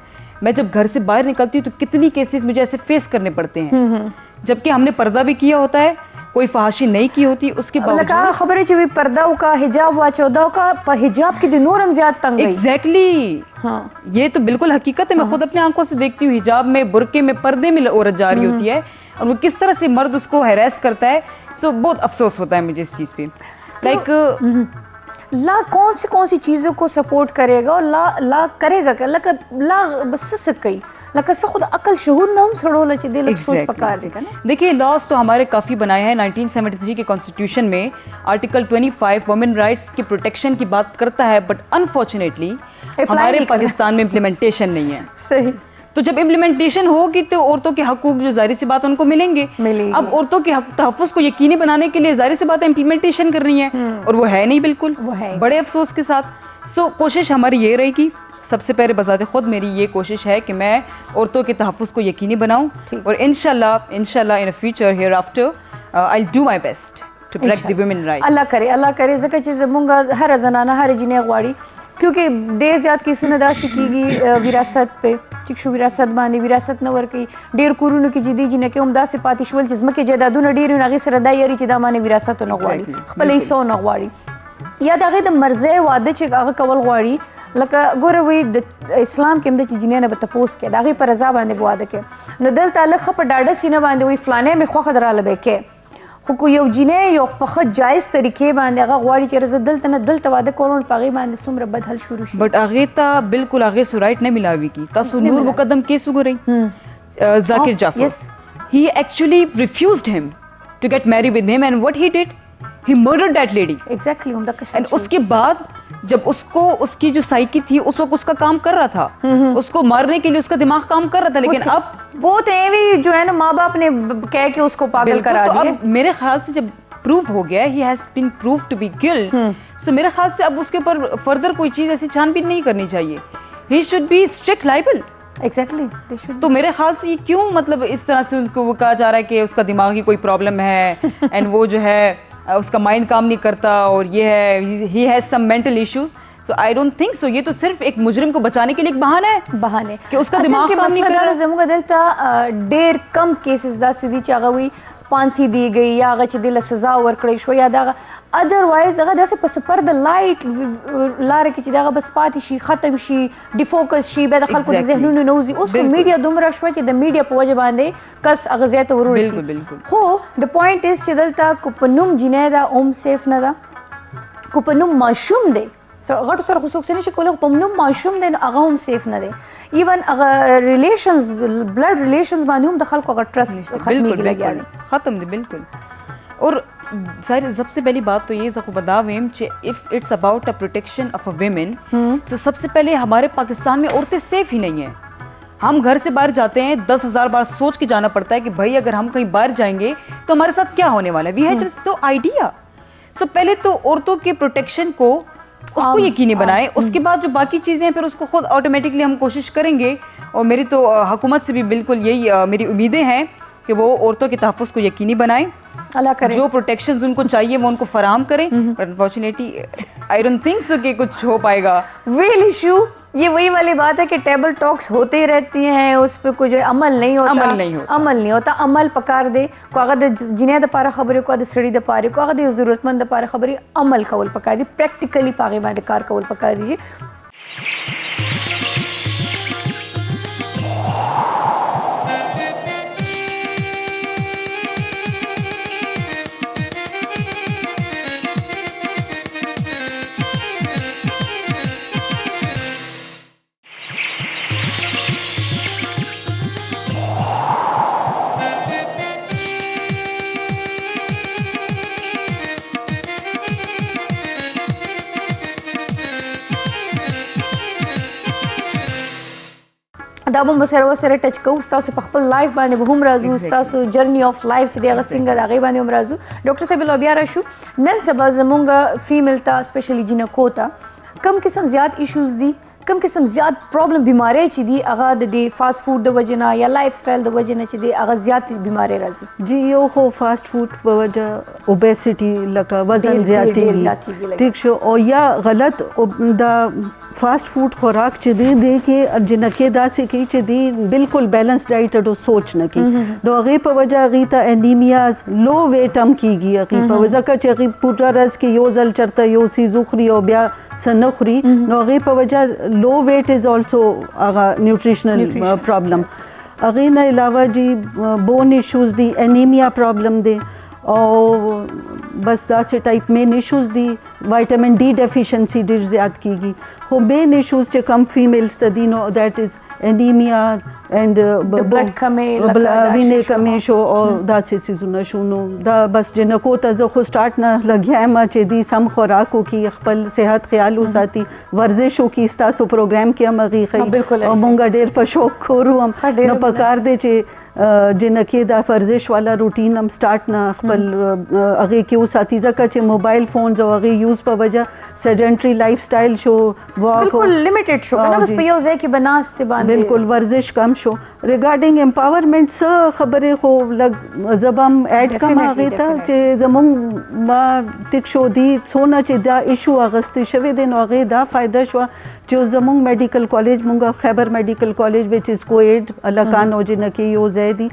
मैं जब घर से बाहर निकलती हूँ तो कितनी केसेस मुझे ऐसे फेस करने पड़ते हैं जबकि हमने पर्दा भी किया होता है कोई फहाशी नहीं की होती उसके बावजूद खबर है पर्दा का हिजाब वा चौदह का हिजाब की नूरम ज्यादा तंग एग्जैक्टली हाँ ये तो बिल्कुल हकीकत है मैं खुद अपने आंखों से देखती हूँ हिजाब में बुरके में पर्दे में औरत जा रही होती है और वो किस तरह से मर्द उसको हैरेस करता है सो बहुत अफसोस होता है मुझे इस चीज़ पे लाइक ला कौन सी चीज़ों को सपोर्ट करेगा और ला करेगा क्या ला बस सही लका से खुद अकल शहूर नाम सड़ो लचे दिल सोच पकार देगा ना देखिए लॉस तो हमारे काफ़ी बनाए हैं 1973 के कॉन्स्टिट्यूशन में आर्टिकल 25 वुमेन राइट्स की प्रोटेक्शन की बात करता है बट अनफॉर्चुनेटली हमारे पाकिस्तान में इम्प्लीमेंटेशन नहीं है सही तो जब इम्प्लीमेंटेशन होगी तो औरतों के हकूक जो जाहिर सी बात उनको मिलेंगे अब औरतों के तहफ़्फ़ुज़ को यकीनी बनाने के लिए जाहिर सी बात इम्प्लीमेंटेशन कर रही है और वो है नहीं बिल्कुल वो है बड़े अफसोस के साथ सो कोशिश हमारी ये रहेगी सबसे पहले बजाते खुद मेरी ये कोशिश है कि मैं औरतों के तहफ़्फ़ुज़ को यकीनी बनाऊं और इंशाल्लाह in future here after I do my best to protect the women rights अल्लाह करे ज़का चीज़ मुंगा हर जनाना हर जिने गवाड़ी क्योंकि ढेर ज़्यादा की सुनदा सीखीगी विरासत पे चिक्षु विरासत बांधी विरासत न वर्की ढेर कुरुनु की जिदी जिने के उमदा से पातिशवल जिस्म के जदादू न ढेर नगी सरदाई यारी चिदा माने विरासत न गवाड़ी खपल हिस्सो न गवाड़ी या दगे द मर्ज़े वादे चे आगे कवल गवाड़ी लका गोरे वही इस्लाम के अंदर जिन्हें ने बतपोस के दागे पर रजा बांधे बुआदे के न दिल ताल्लुक़ खप डाडा सीना बांधे वही फलाने में ख्वा खदरा लबे के को यो जिन्हें यो पखत जायज़ तरीके बांधे आगे गवाड़ी चे रज़ा दिल तना दिल तवादे कोलों पागे बांधे सुमर बदहल शुरू बट आगे ता बिल्कुल आगे सुराइट नहीं मिलावी की तासु नूर मुकद्दम केस उगो रही जाकिर Jafar he actually refused him to get married with him and what he did he murdered that lady exactly and उसके बाद जब उसको उसकी जो साइकी थी उस वक्त उसका काम कर रहा था उसको मारने के लिए उसका दिमाग काम कर रहा था लेकिन अब वो तो भी जो है ना माँ बाप ने कह के उसको पागल करा दिया तो अब मेरे ख्याल से जब प्रूफ हो गया he has been proved to be guilt so मेरे ख्याल से अब उसके ऊपर फर्दर कोई चीज़ ऐसी छानबीन नहीं करनी चाहिए he should be strict liable Exactly. तो मेरे ख्याल से ये क्यों मतलब इस तरह से उनको वो कहा जा रहा है कि उसका दिमागी कोई प्रॉब्लम है एंड वो जो है उसका माइंड काम नहीं करता और ये है he has some mental issues so I don't think so ये तो सिर्फ एक मुजरिम को बचाने के लिए एक बहाना है कि उसका दिमाग काम नहीं कर रहा जमुगा दिलता ढेर कम केसेस दा सीधी चागा हुई फांसी दी गई या अगर दिल सजा वर्कड़ी शो या अदरवाइज هغه داسې په سپر د لایټ لاره کې چې دغه بس پاتې شي ختم شي ډیفوکس شي بیا د خلکو د Exactly. ذهنونو نه وځي اوس خو میډیا دومره شوه چې د میډیا په وجه باندې کس هغه ځای ته ورورسي بالکل، بالکل. خو د پوینټ از چې دلته کو په نوم جنۍ ده اوم سیف نه ده کو په نوم ماشوم دی غټو سره خو څوک څه نشي کولی خو په نوم ماشوم دی نو هغه هم سیف نه دی ایون هغه ریلیشنز بلډ ریلیشنز باندې هم د خلکو هغه ټرسټ ختمېږي لګیا دی ख़त्म थी बिल्कुल और सारी सबसे पहली बात तो ये सबको बता वेम if it's about a protection of a women तो सबसे पहले हमारे पाकिस्तान में औरतें सेफ ही नहीं है हम घर से बाहर जाते हैं 10,000 बार सोच के जाना पड़ता है कि भाई अगर हम कहीं बाहर जाएंगे तो हमारे साथ क्या होने वाला है we have just no idea so पहले तो औरतों के प्रोटेक्शन को उसको यकीनी बनाए उसके बाद जो बाकी चीज़ें हैं फिर उसको खुद ऑटोमेटिकली हम कोशिश करेंगे और मेरी तो हुकूमत से भी बिल्कुल यही मेरी उम्मीदें हैं कि वो औरतों के तहफ़्फ़ुज़ को यकीनी बनाएं अल्लाह करे जो प्रोटेक्शंस उनको चाहिए वो उनको फराहम करें but unfortunately I don't think so कि कुछ हो पाएगा वेल इशू ये वही वाली बात है कि टेबल टॉक्स होते ही रहती हैं उस पर कुछ अमल नहीं होता अमल पकार दे को अगर जिन्हें द पारा खबरें को सड़ी द पारे को अगर ज़रूरतमंद द पारा खबरें अमल कवल पकार दी प्रैक्टिकली पागे बाद कार कवल पकार दीजिए دا به سره سره ټچ کوو تاسو په خپل لایف باندې به هم راځو تاسو جرنی اف لایف چې دغه څنګه د هغې باندې هم راځو ډاکټر صاحب له بیا راشو نن سبا زمونږ فیمیل ته سپیشلی جینکو ته کم قسم زیات ایشوز دي کم قسم زیات پرابلم بیماری چې دي هغه د فاست فود د وجه نه یا لایف سټایل د وجه نه چې دي هغه زیات بیماری راځي جی یو خو فاست فود په وجه اوبیسټي لکه وزن زیاتېږي ٹھیک شو او یا غلط دا फास्ट फूड खुराक چې دی کې جنکه داسې کې چې دی بالکل بیلنس ډایټ او سوچ نه کی نو هغه په وجه هغه ته انیمیاز لو ویټ هم کیږي هغه په وجه چې هغه پورا رس کې یو ځل چرته یو سیزو خوري او بیا سنخوري نو هغه په وجه لو ویټ از آلسو هغه نیوټریشنل پرابلمز هغه نه علاوه جی بون ایشوز دی انیمیا پرابلم دی او बस दासे type main issues the vitamin D deficiency ډیر زیات کیږي خو مین ایشوز چې کم فیمیلز ته دي نو دیٹ از انیمیا اینڈ بلډ کمی وینې کمی شو او داسې سيزونه شو نو دا بس جنکو ته زه خو سٹارټ نه لګیایم چې دی سم خوراکو کې خپل صحت خیال وساتي ورزشو کې تاسو پروګرام کې هم غي خي او مونږ ډیر په شوق کورو هم نو پکار دی چې جنکه دا ورزش والا روټین هم سٹارټ نه خپل هغه کې وساتي ځکه چې موبایل فونز او هغه یوز په وجه سیډنټری لایف سټایل شو بالکل لیمیټډ شو کنه بس په یو ځای کې بناسته باندې بالکل ورزش کم شو ریګارډینګ امپاورمنٹ څه خبره خو لګ زبم اډ کم هغه ته چې زمون ما ټیک شو دی څونه چې دا ایشو اغستې شوی دی نو هغه دا فائدہ شو جو زمون میډیکل کالج مونږه خیبر میډیکل کالج وچ از کوئډ الکان او جنکه یو ځای دی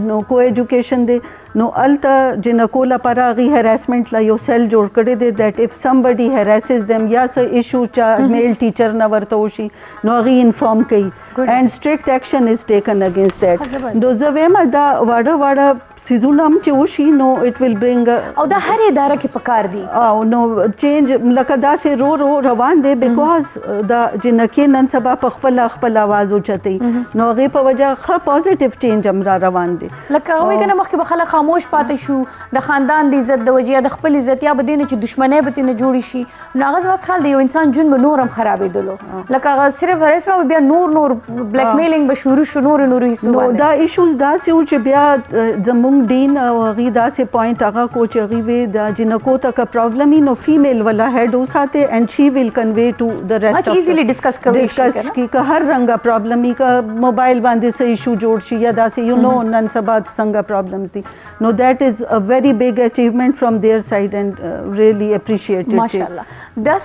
نو کو ایجوکیشن دی نو التا جنکو لپاره غي هراسمنٹ لا یو سیل جوړ کړی دی دیٹ اف somebody harasses them یا څه ایشو چا میل ټیچر نه ورته وشي نو غي انفارم کوي and strict action is taken against that نو زویم دا واړه سيزونه هم چې وشي نو it will bring او دا هر اداره کې پکار دی او نو چینج لکه دا سه رو روان دی بیکاز دا جنکه نن سبا په خپل आवाज اوچتي نو غي په وجه خ پوزټیو چینج هم را روان دی لکه وای کنه مخکې به خلک خاموش پاتې شو د خاندان د عزت د وجه د خپل عزت یا بدینه چې دشمنی به تنه جوړی شي نو هغه زما خیال دی یو انسان جون به نورم خرابېدلو لکه صرف هرڅ بیا نور بلیک میلینګ به شروع شو نور هیڅ نو دا ایشوز دا سه چې بیا زمونږ دین او غي دا سه پوینټ هغه کوچ غي وی دا جنکو ته کا پرابلم نو فیمیل والا هډ وساته اینڈ شي ویل کنوے ټو د ریسټ اچھا ایزیلی ډسکس کوي کی که هر رنګه پرابلم کا موبایل باندې سه ایشو جوړ شي یا دا سه یو نو نن سبا څنګه پرابلمز دي no, that is a very big achievement from their side and really appreciated. माशाल्लाह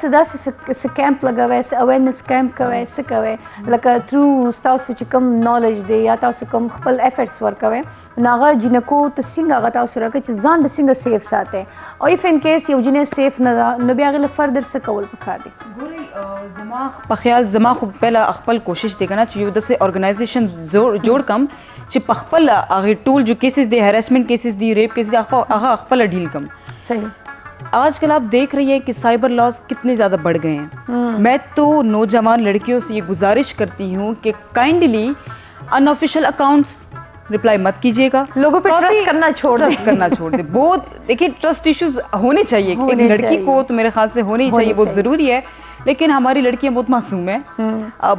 दस कैंप लगावे awareness camp कोي څه کوي لکه تھرو تاسو چې کوم نالج دی یا تاسو کوم خپل ایفورټس ورکوي ناغه جنکو ته څنګه غا تاسو راکې چې ځان به څنګه سیف ساتي او اف ان کیس یو جنې سیف نه بیا غل فردر څه کول پکار دي ګوري زما په خیال زما خو پهلا خپل کوشش دی کنه چې یو د سه ارګنایزیشن جوړ کم چې په خپل هغه ټول جو کیسز دی هراسمنٹ کیسز دی ریپ کیسز هغه خپل ډیل کم صحیح आजकल आप देख रही हैं कि साइबर लॉज कितने ज़्यादा बढ़ गए हैं। मैं तो नौजवान लड़कियों से ये गुजारिश करती हूँ कि काइंडली अनऑफिशियल अकाउंट्स रिप्लाई मत कीजिएगा, लोगों पे ट्रस्ट करना छोड़ दें। बहुत देखिए ट्रस्ट इश्यूज होने चाहिए, एक लड़की को तो मेरे ख्याल से होने ही चाहिए, वो ज़रूरी है, लेकिन हमारी लड़कियां बहुत मासूम है,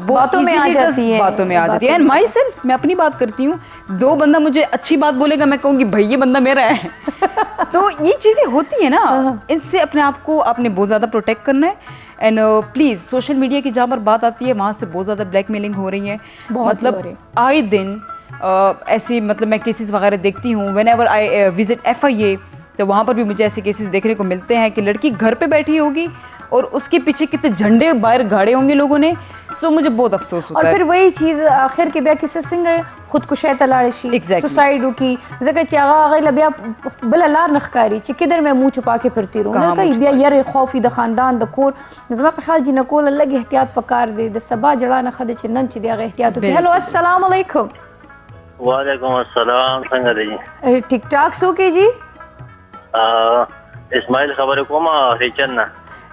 बातों में आ जाती है। एंड माई सेल्फ मैं अपनी बात करती हूँ, दो बंदा मुझे अच्छी बात बोलेगा मैं कहूँगी भाई ये बंदा मेरा है तो ये चीज़ें होती है ना, इनसे अपने आप को आपने बहुत ज़्यादा प्रोटेक्ट करना है। एंड प्लीज़ सोशल मीडिया की जहाँ पर बात आती है वहाँ से बहुत ज़्यादा ब्लैकमेलिंग हो रही है, मतलब आए दिन ऐसी मतलब मैं केसेस वगैरह देखती हूँ। When ever I visit FIA तो वहाँ पर भी मुझे ऐसे केसेस देखने को मिलते हैं कि लड़की घर पे बैठी होगी और उसके पीछे कितने झंडे बाहर गाड़े होंगे लोगों ने। सो मुझे बहुत अफसोस होता है। और फिर वही चीज़ आखिर के बिया किसी सिंगे खुदकुशी तलाशी सुसाइड की जगह चागा लबिया बला लार नखकारी ची किधर मैं मुंह छुपा के फिरती रहूं ना कहीं बिया यार खौफी द खानदान द कोर जमा पे ख्याल जी नकोल अल्लाह की एहतियात पकार दे द सबा जड़ा न खदे चिन्नन ची दिया एहतियात होती। हेलो अस्सलाम वालेकुम। वालेकुम अस्सलाम, संग जी ठीक ठाक सो के जी इस्माइल खबर कोमा रिचन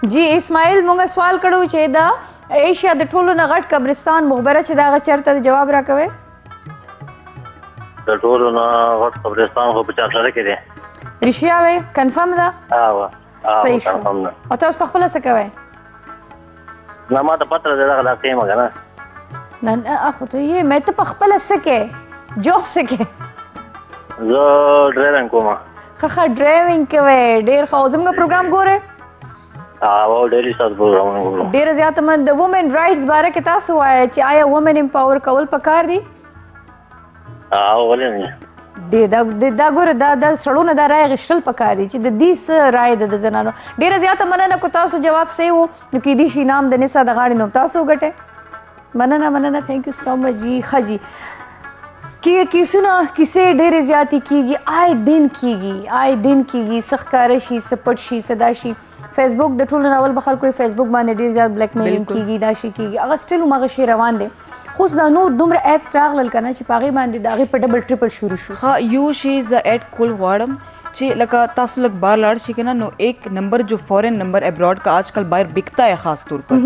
जी इस्माइल मोंगा सवाल कड़ो चे दा एशिया द टोलो न गट कब्रिस्तान मुखबरा चे दा चरता जवाब राकवे द टोलो न गट कब्रिस्तान को 50 सर के दे रिशिया वे कंफर्म दा सही कंफर्म ना और तो उस पखला से कवे ना मा तो पत्र दे दा के मगना ना अखो तो ये मैं तो पखला से के जॉब से के जो ड्राइविंग कोमा खखा ड्राइविंग कवे डेर खौजम का प्रोग्राम गोरे वो डेली साथ प्रोग्राम डेर ज्यादा मन द वुमेन राइट्स बारे के तासु आया च आया वुमेन एम्पावर कवल पकार दी वो बोले नहीं दा गोरे दा सड़ो न दा राय गशल पकार दी च द दिस राय द जनानो डेर ज्यादा मनना को तासु जवाब से वो नुकी दिशी नाम द निसा द गाड़ी नो तासु गटे मनना थैंक यू सो मच जी खजी कि सुना किसे ढेर ज्यादा कीगी आए दिन कीगी सख्कारशी सपटशी सदाशी फेसबुक द टूल नावल बखल कोई फेसबुक बाने ढेर ज्यादा ब्लैकमेलिंग कीगी दाशी कीगी अगर स्टिल मग शे रवान दे खुद दा नो दुमर एप्स रागल करना ची पागी बांधे दागी पे डबल ट्रिपल शुरू हाँ यू शी इज एट कुल वाडम ची लका तासु लग बार लाड़ ची ना नो एक नंबर जो फॉरेन नंबर अब्रॉड का आजकल बाहर बिकता है खास तौर पर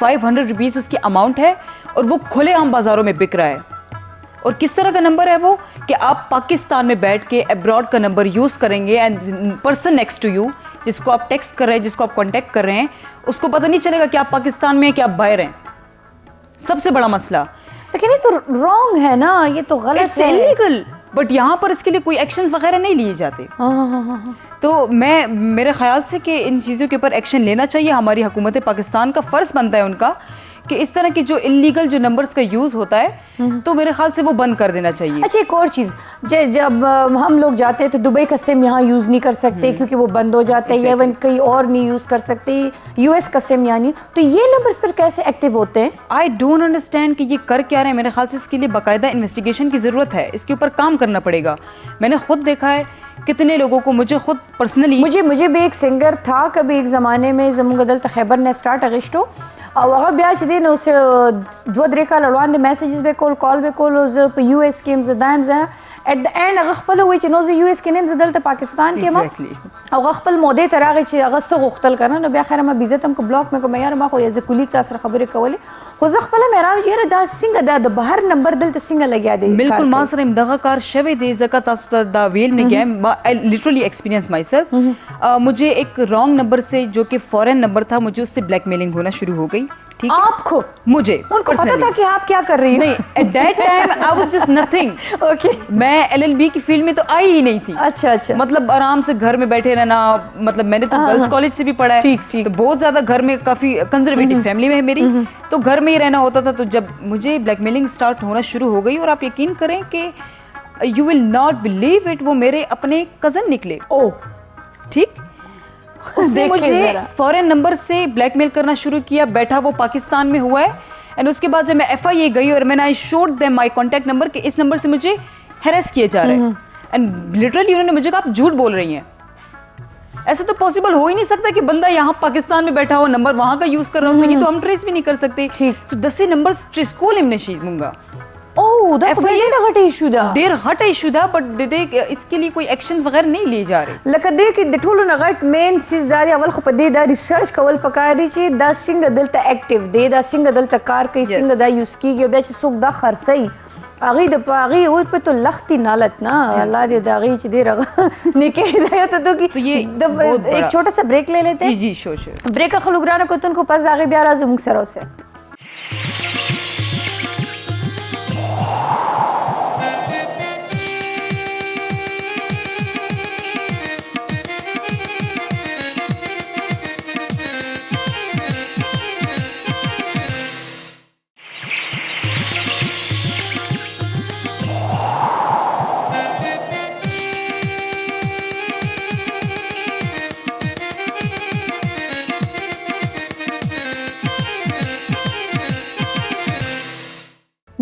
500 रुपीज़ उसकी अमाउंट है और वो खुले आम बाज़ारों में बिक रहा है। और किस तरह का नंबर है वो कि आप पाकिस्तान में बैठ के अब्रॉड का नंबर यूज़ करेंगे and person next to you जिसको आप टेक्स्ट कर रहे हैं जिसको आप कांटेक्ट कर रहे हैं उसको पता नहीं चलेगा कि आप पाकिस्तान में हैं कि आप बाहर हैं। सबसे बड़ा मसला लेकिन ये तो रॉन्ग है ना, ये तो गलत है, इलीगल, बट यहाँ पर इसके लिए कोई एक्शंस वगैरह नहीं लिए जाते। तो मेरे ख्याल से कि इन चीज़ों के ऊपर एक्शन लेना चाहिए। हमारी हुकूमत पाकिस्तान का फ़र्ज़ बनता है उनका कि इस तरह की जो इलीगल जो नंबर्स का यूज़ होता है तो मेरे ख्याल से वो बंद कर देना चाहिए। अच्छा एक और चीज़, जब हम लोग जाते हैं तो दुबई का सिम यहाँ यूज़ नहीं कर सकते क्योंकि वो बंद हो जाता है, या इवन कहीं और नहीं यूज़ कर सकते, US का सिम यानी, तो ये नंबर्स पर कैसे एक्टिव होते हैं? आई डोंट अंडरस्टैंड कि ये कर क्या रहे हैं। मेरे ख्याल से इसके लिए बाकायदा इन्वेस्टिगेशन की ज़रूरत है, इसके ऊपर काम करना पड़ेगा। मैंने खुद देखा है कितने लोगों को, मुझे खुद पर्सनली मुझे भी एक सिंगर था कभी एक ज़माने में जमुगदल खैबर ने स्टार्ट अगस्टो और ब्याज दिन उस दो द्रेका लड़वान दे मैसेजेस बे कॉल बे US के दायम जा एट द एंड अगखपल हुई चनोज US के नेम जदल पाकिस्तान के मा अगखपल मोदे तरागे ची अगस गुख्तल करना न बखैर मा बिजत हमको ब्लॉक में को मैार मा खो यज कुली का असर खबरे कवले हो जखपल मेरा जेर दा सिंग दा बाहर नंबर दल त सिंग लग्या दे बिल्कुल मासर इमदगा कार शवे दे ज़का तासु दा वेल में गया। I literally experience my self. मुझे एक रॉन्ग नंबर से जो कि फॉरेन नंबर था, मुझे उससे ब्लैकमेलिंग होना शुरू हो गई। ठीक है, आपको मुझे उनको पता था कि आप क्या कर रही हो? नहीं, at that time I was just nothing. Okay, मैं LLB की फील्ड में तो आई ही नहीं थी। अच्छा, मतलब आराम से घर में बैठे रहना, मतलब मैंने तो गर्ल्स कॉलेज से भी पढ़ा है, ठीक, तो बहुत ज्यादा घर में काफी कंजर्वेटिव फैमिली में है मेरी, तो घर में ही रहना होता था। तो जब मुझे ब्लैकमेलिंग स्टार्ट होना शुरू हो गई, और आप यकीन करें कि you will not believe it, वो मेरे अपने कज़न निकले। ओह ठीक, उसने देखिए मुझे जरा। फॉरेन नंबर से ब्लैकमेल करना शुरू किया, बैठा वो पाकिस्तान में हुआ है। एंड उसके बाद जब मैं FIA गई और मैंने I showed them my contact number कि इस नंबर से मुझे हैरेस किए जा रहे हैं, एंड लिटरली उन्होंने मुझे कहा आप झूठ बोल रही हैं, ऐसा तो पॉसिबल हो ही नहीं सकता कि बंदा यहाँ पाकिस्तान में बैठा हो नंबर वहाँ का यूज कर रहा हो, तो ये तो हम ट्रेस भी नहीं कर सकते। ठीक। सो 10 नंबर ट्रेस को लिमने मुंगा ओह दा फगले लगट इशू दा देर हट इशू था, बट दे इसके लिए कोई एक्शंस वगैरह नहीं लिए जा रहे। लکه دې کې د ټولو نه غټ مین سیز دا دی، اول خو په دې دا ریسرچ کول پکار دی چې دا څنګه دلته اکټیو دی، دا څنګه دلته کار کوي، څنګه دا یوز کیږي، او بیا چې څوک دا خرڅوي هغې د هغې اوس په تو لختي نالت نه الله دې د هغې چې ډېر نیکې هدایت تو تو یہ بہت بڑا- ایک چھوٹا سا بریک لے لیتے جی جی شور شور بریک خلو ګرانو کتونکو پس د هغې بیا راځو موږ سره اوسئ.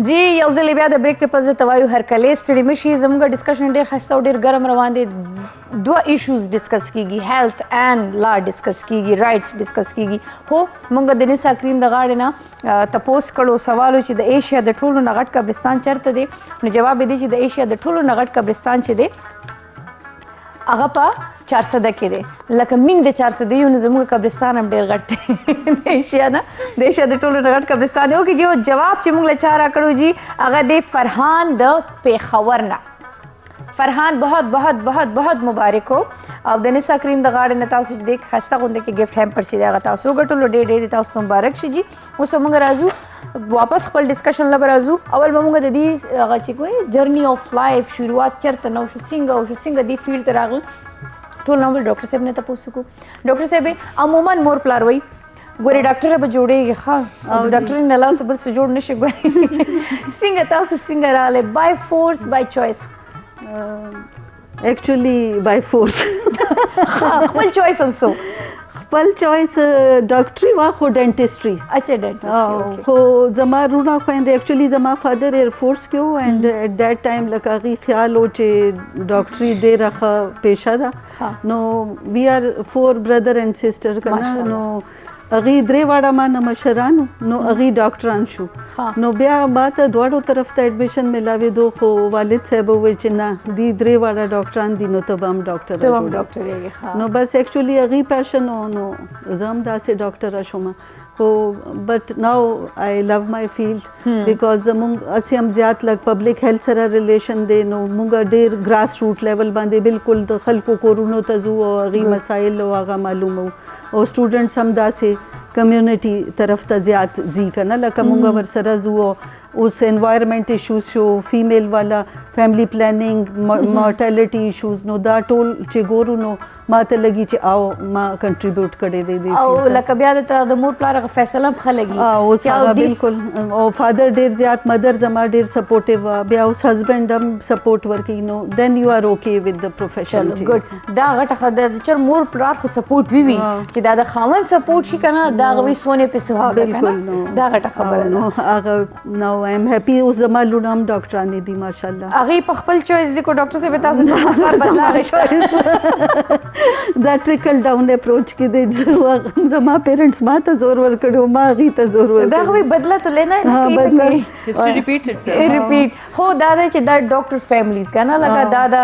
جی یو ځل بیا د بریک نه پس د توایو هرکلی ستړي مشي، زموږ ډسکشن ډېر ښایسته او ډېر ګرم روان دی. دوه ایشوز ډسکس کیږي، هیلث اینڈ لا ډسکس کیږي، رائټس ډسکس کیږي. هو موږ د نسا کریم د غاړې نه تپوس کړو سوالو چې د ایشیا د ټولو نه غټ قبرستان چېرته دی، نو جواب یې دی چې د ایشیا د ټولو نه غټ قبرستان چې دی هغه په 400 کې دی. لکه موږ د 400 یو نو زموږ قبرستان هم ډېر غټ دی د ایشیا نه، د ایشیا د ټولو نه غټ قبرستان دی. اوکې جی جواب چې موږ له چا راکړو جی هغه دی فرحان د پیښور نه. فرحان بہت بہت بہت بہت مبارک ہو. او د نسا کریم د غاړې نه تاسو چې دی ښایسته غونډه کې ګفټ هیمپر چې دی هغه تاسو وګټلو، ډېر ډېر تاسو ته مبارک شي جی. اوس موږ راځو واپس خپل ډسکشن له راځو. اول به موږ د دې هغه چې کوی جرنی آف لایف شروعات چېرته نه وشو، څنګه وشو، څنګه دې فیلډ ته راغلو، ټول نو ډاکټر صاحب نه تپوس وکړو. ډاکټر صاحب عموما مور پلار وایي ګورې ډاکټر به جوړېږي ښه، او د ډاکټر نه علاوه څه بل څه جوړ نه شي. ګورې څنګه تاسو څنګه راغلی، بای فورس بای چویس؟ Actually by force خپل چویس هم سو خپل چویس ډاکټري وا خو ډینټسټري. اچھا ډینټسټ خو زما رونه خويندې एक्चुअली زما فادر ایر فورس کې و اینڈ ایٹ دیٹ ټایم لکه غي خیال و چې ډاکټري ډېره ښه پیشه ده. نو وی آر 4 برادر اینڈ سسټر کنه، نو اغي درې واړه ما نه مشرانو، نو اغي ډاکټران شو. نو بیا ما ته دواړو طرف ته ایڈمیشن ملاوېدو، خو والد صاحب وویل چې نه دی درې واړه ډاکټران دي نو ته به هم ډاکټر ډاکټر نو بس ایکچولی اغي پیشن و، نو زه هم داسې ډاکټره شوم. خو بٹ ناو آئی لو مائی فیلډ بیکاز زمونږ هسې هم زیات لږ پبلک هیلث سره ریلیشن دی، نو مونږ ډېر ګراس روټ لیول باندې بالکل د خلکو کورونو ته ځو او هغې مسایل او هغه معلومو، او سټوډنټس هم داسې کمیونټي طرف ته زیات ځي که نه، لکه مونږ ورسره ځو. اوس انوایرمنٹ ایشوز شو، فیمیل والا فیملی پلاننګ، مارټیلیټي ایشوز، نو دا ټول چې ګورو نو ما ته لګي چې او ما کنټریبیوټ کړی دی. او لکه بیا د مور پلار هغه فیصله هم ښه لګي اوس هغه بالکل، او فادر ډېر زیات، مدر زما ډېر سپورټیو وه، بیا اوس هسبینډ هم سپورټ ورکوي، نو دین یو آر اوکے ود د پروفیشن. ګډ دا غټه د چر مور پلار خو سپورټ وي چې دا د خاوند سپورټ شي کنه، دا غوي سونه په سوهاګه کنه، دا غټه خبره ده. هغه نو آی ایم هپی. اوس زما لونه هم ډاکټرانې دي ماشاءالله. هغه په خپل چويس دي کو ډاکټر صاحب تاسو ته خبر بدلا غشو دا ټریکل ډاون اپروچ کې دی. زما پیرنټس ما ته زور ورکړو، ما هغې ته زور ورکړو. دا غوي بدلا تو لینا ہے نا، بدلا ریپیٹ هو دادا چې دا ډاکټر فیملیز کنه، لکه دادا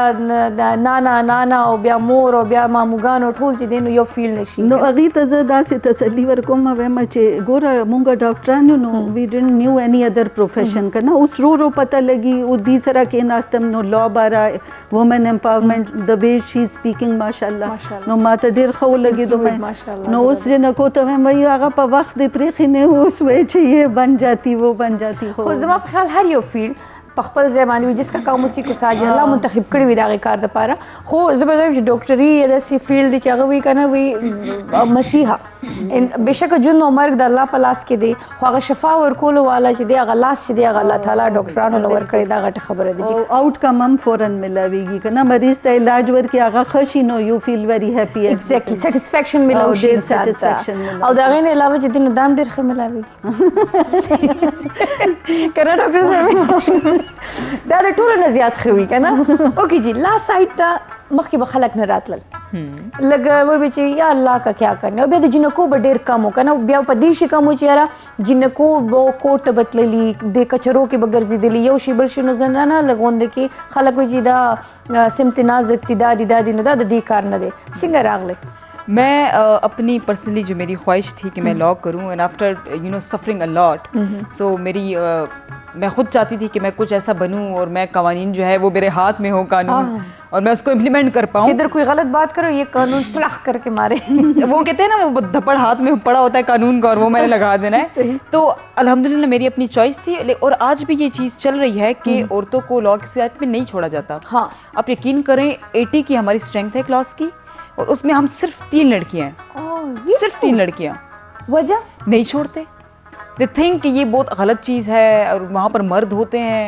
نانا او بیا مور او بیا ماموګانو ټول چې دین یو فیل نشي. نو هغې ته زه داسې تسلي ورکوم وایم چې ګوره مونږ ډاکټرانو نو وی ډنټ نیو اني ادر پروفیشن کنه. اوس رو پته لګي او دې سره کېناستم نو لا بارا وومن امپاورمنٹ د وے شي سپیکینګ ماشاءالله، نو ما ته ډېر ښه ولګېدو. نو اوس جنکو ته وایم وایي هغه په وخت دې پرېښې نه، اوس وایي چې یې بن جاتی وہ بن جاتی. خو زما په خیال هر یو فیلډ په خپل ځای باندې وي جسکه قوم اسی کو ساجي الله منتخب کړی وي دا کار د پاره خو زبردست چې ډاکټري یا د سی فیلډ چې هغه وی کنه وی مسیحا بشک جون او مرګ د الله په لاس کې دی خو هغه شفا ورکول والا چې دی هغه لاس چې دی هغه الله تعالی ډاکټرانو لور کړی دا غټه خبره ده او آؤٹ کم هم فورن ملاويږي کنه مریض ته علاج ورکي هغه خوشي نو یو فیل ویری هپی ایگزیکټلی سټیسفیکشن ملاوي شي او دا غینه علاوه چې دینو دام ډیر ښه ملاوي کنه ډاکټر صاحب دا د ټولو نه زیات خوي کنه اوکې جی لا سایت ته مخکې به خلک نه راتلل لږ وایي چې یا الله کا کیا کرنا بیا د جنکو به ډېر کم و کنه بیا په دې شي کم و چې یاره جنکو به کور ته به تللي د کچرو کې به ګرځېدلي یو شي بل شي نو زنانه لږ غونډه کې خلک وایي چې دا سمت نازک دي دا دي نو دا د دې کار نه دی څنګه راغلی मैं अपनी पर्सनली जो मेरी ख्वाहिश थी कि मैं लॉ करूं and after you know suffering a lot so मेरी मैं खुद चाहती थी कि मैं कुछ ऐसा बनूं और मैं कवानीन जो है वो मेरे हाथ में हो कानून और मैं उसको इम्प्लीमेंट कर पाऊँ इधर कोई गलत बात करो ये कानून तलख करके मारे वो कहते हैं ना वो धप्पड़ हाथ में पड़ा होता है कानून का और वो मैंने लगा देना है तो अल्हम्दुलिल्लाह मेरी अपनी चॉइस थी और आज भी ये चीज़ चल रही है कि औरतों को लॉ की सियासत में नहीं छोड़ा जाता हाँ आप यकीन करें 80 की हमारी स्ट्रेंथ है क्लास की और उसमें हम सिर्फ 3 लड़कियां हैं सिर्फ 3 लड़कियां वजह नहीं छोड़ते दे थिंक कि ये बहुत गलत चीज़ है और वहाँ पर मर्द होते हैं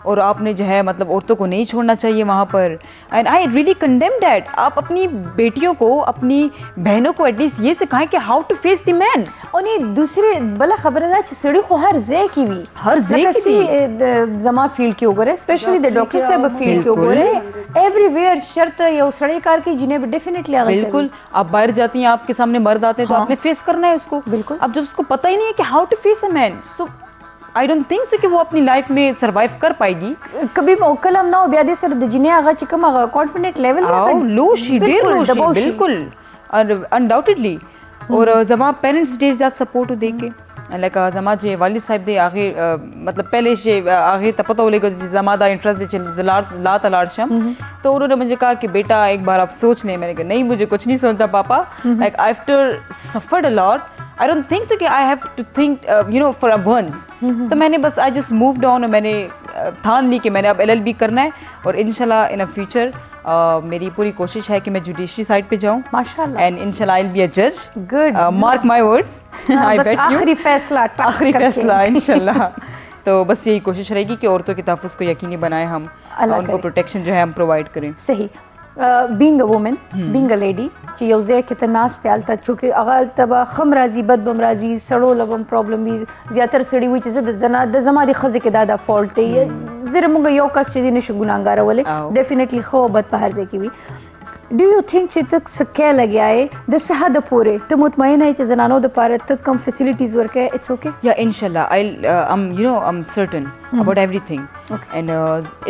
और आपने जो है मतलब औरतों को नहीं छोड़ना चाहिए वहाँ पर and I really condemn that आप अपनी बेटियों को अपनी बहनों को एटलीस्ट ये सिखाएं कि how to face the man और ये दूसरे बला खबर है कि सड़ी को हर ज़े की भी हर ज़े की भी जमा फील्ड के ऊपर है स्पेशली द डॉक्टर साहब फील्ड के ऊपर है एवरीवेयर शर्त या सड़ी कार की जिन्हें डेफिनेटली आ बिल्कुल आप बाहर जाती हैं आपके सामने मर्द आते हैं तो आपने फेस करना है उसको बिल्कुल अब जब उसको पता ही नहीं है कि how to face a man so I don't think so कि वो अपनी लाइफ में सर्वाइव कर पाएगी कभी कलम ना हो ब्यादे सर द जिन्हें आगा चिकम आगा कॉन्फिडेंट लेवल लो शी डेर लो शी बिल्कुल अनडाउटेडली और जमा पेरेंट्स डेर ज़्यादा सपोर्ट हो देके लाइक जमा जे वालिद साहब दे आगे मतलब पहले से आगे तपता होले जमा दा इंटरेस्ट दे ला तलाशम तो उन्होंने मुझे कहा कि बेटा एक बार आप सोच लें मैंने कहा नहीं मुझे कुछ नहीं सोचता पापा like after suffered a lot I don't think so कि I have to think you know for a once तो मैंने बस I just moved on और मैंने ठान ली कि मैंने अब LLB करना है और इंशाल्लाह इन अ फ्यूचर मेरी पूरी कोशिश है कि मैं जुडिशरी साइड पे जाऊँ माशाल्लाह एंड इंशाल्लाह I'll be a judge good mark my words I बस bet you आखिरी फैसला इंशाल्लाह तो बस यही कोशिश रहेगी कि औरतों के तहफ़्फ़ुज़ को यकीनी बनाएं हम उनको प्रोटेक्शन जो है हम प्रोवाइड करें सही being a woman being a lady چې یو ځای کې ته ناست الته چونکې هغه تبه خم راځي بد بم راځي سړو لبم پرابلم وي زیاتره سړي وي چې زه د زما د ښځې کې دا د فالټ دی زه موږ یو کس چې دی نشو ګناهګارولې ډیفینیټلی خو بد په هر ځای کې وي ډو یو تھنک چې ته سکه لګیا یې د څه حد پورې ته مطمئنه یې چې زنانو دپاره ته کم فیسیلیټیز ورکوې اټس اوکے या इंशाल्लाह I'm certain about everything and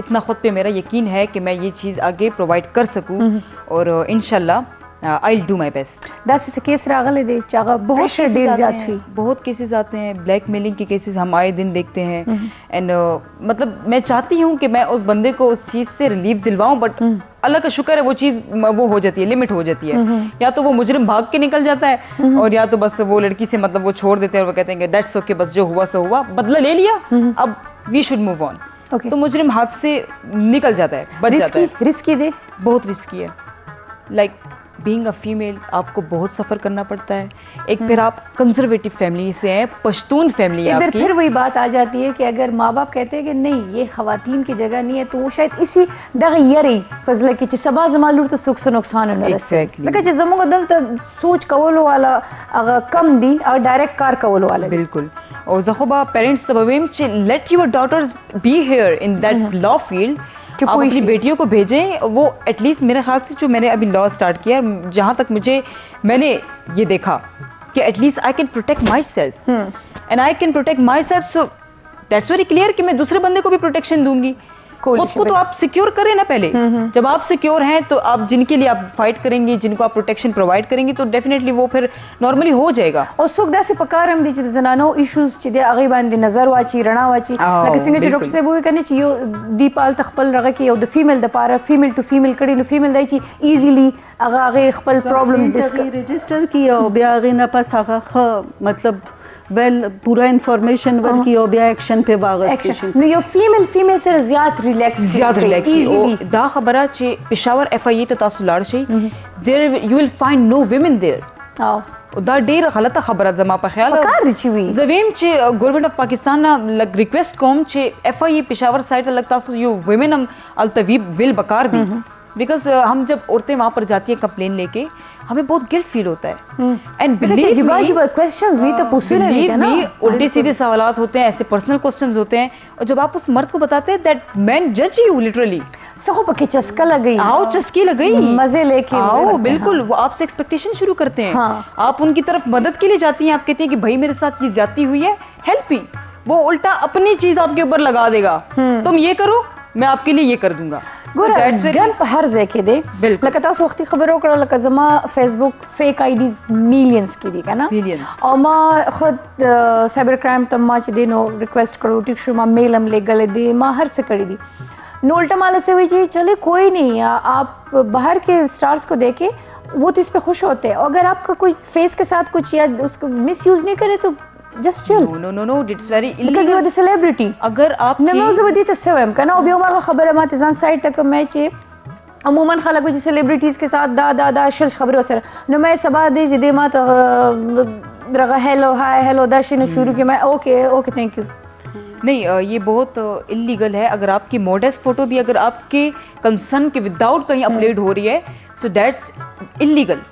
इतना खुद पे मेरा यकीन है कि मैं ये चीज़ आगे प्रोवाइड कर सकूँ और इंशाल्लाह I'll do my best داسې څه کیس راغلی دی چې هغه پریشر ډېر زیات وي बहुत केसेस आते हैं ब्लैक मेलिंग के केसेस हम आए दिन देखते हैं एंड मतलब मैं चाहती हूँ कि मैं उस बंदे को उस चीज़ से रिलीफ दिलवाऊँ बट अल्लाह का शुक्र है वो चीज़ वो हो जाती है लिमिट हो जाती है या तो वो मुजरिम भाग के निकल जाता है और या तो बस वो लड़की से मतलब वो छोड़ देते हैं और वो कहते हैं कि दैट्स ओके बस जो हुआ सो हुआ बदला ले लिया अब वी शुड मूव ऑन तो मुजरिम हाथ से निकल जाता है बच जाता है रिस्की दे बहुत रिस्की है लाइक बीइंग अ फीमेल आपको बहुत सफ़र करना पड़ता है एक फिर आप कंजर्वेटिव फैमिली से हैं पश्तून फैमिली है इधर आपकी फिर वही बात आ जाती है कि अगर माँ बाप कहते हैं कि नहीं ये ख़वातीन की जगह नहीं है तो वो शायद इसी दगयरी पजल की सबा जमा लूर तो सुख से नुकसान न रसे ځکه زموږ دلته سوچ کولو والا هغه کم دي او ډایرکټ کار کولو والا बिल्कुल और ज़खोबा पेरेंट्स तबवीम let your daughters be here in that law field आप अपनी बेटियों को भेजें वो एटलीस्ट मेरे ख्याल से जो मैंने अभी लॉ स्टार्ट किया जहाँ तक मैंने ये देखा कि at least I can protect my self and I can protect my self so that's very clear कि मैं दूसरे बंदे को भी प्रोटेक्शन दूंगी खुद को तो आप सिक्योर करें ना पहले जब आप सिक्योर हैं तो आप जिनके लिए आप फाइट करेंगी जिनको आप प्रोटेक्शन प्रोवाइड करेंगी तो डेफिनेटली वो फिर नॉर्मली हो जाएगा او څوک داسې پکار هم دي چې د زنانو ایشوز چې د هغې باندې نظر واچي رڼا واچي لکه څنګه چې ډاکټر صاحب ووایي که نه چې یو دوی په هلته خپل هغه کې یو د فیمیل دپاره فیمیل ټو فیمیل کړي نو فیمیل دی چې ایزیلی هغه هغې خپل پرابلم رجسټر کی او بیا هغې نه پس هغه ښه مطلب वेल पूरा इंफॉर्मेशन वर्की और बिया एक्शन पे वागस एक्शन नो यो फीमेल से ज़्यादा रिलैक्स इजीली दा खबरा चे पेशावर एफआईए त तासु लाड़ शई there you will find no women there आओ दा ډیر غلطه خبره زما په خیال پکار دي چې وي زویم چې ګورنمنت اف پاکستان نه لګ ریکویسٹ کوم چې اف آئی پشاور سائٹ لگ تاسو یو ویمن ہم الطبیب ویل بکار دی بیکاز ہم جب عورتیں وہاں پر جاتی ہیں کمپلین لے کے ہمیں بہت گلٹ فیل ہوتا ہے اینڈ جب کوسچنز بھی تو پوچھنے نہیں نا الٹے سیدھے سوالات ہوتے ہیں ایسے پرسنل کوسچنز ہوتے ہیں اور جب آپ اس مرد کو بتاتے ہیں دیٹ مین جج یو لٹرلی سخو پکے چسکا لگئی آؤ چسکی لگئی مزے لے کے آؤ بالکل وہ آپ سے ایکسپیکٹیشن شروع کرتے ہیں آپ ان کی طرف مدد کے لیے جاتی ہیں آپ کہتی ہیں کہ بھائی میرے ساتھ یہ زیادتی ہوئی ہے ہیلپ می وہ الٹا اپنی چیز آپ کے اوپر لگا دے گا تم یہ کرو میں آپ کے لیے یہ کر دوں گا ګن په هر ځای کې دی لکه تاسو وختي خبرو کړه لکه زما فیسبوک فیک آی ډیز میلیونز کې دي کنه او ما خود سایبر کرائم ته ما چې دی نو ریکویسٹ کړو ټیک شو ما میل هم لګل دی ما هر څه کړی دی نو الٹا مالا سے وہی چیز چلے کوئی نہیں آپ باہر کے اسٹارز کو دیکھیں وہ تو اس پہ خوش ہوتے ہیں اگر آپ کا کوئی فیس کے ساتھ کچھ یا اس کو مس یوز نہیں کرے تو just chill no it's very illegal because you are the celebrity اگر آپ نه مو زه ودی ته سوم کنه او بیا ما خبره ما ته ځان سایت تک مې چې عموما خلک چې سیلیبریټیز کے ساتھ دا شل خبرو سره نو مې سبا دی چې د ما ته درغه هلو هاي هلو دا شنو شروع کی میں اوکے تھینک یو نہیں یہ بہت اللیگل ہے اگر آپ کی موڈس فوٹو بھی اگر آپ کے کنسرن کے وداؤٹ کہیں اپلوڈ ہو رہی ہے سو دیٹس اللیگل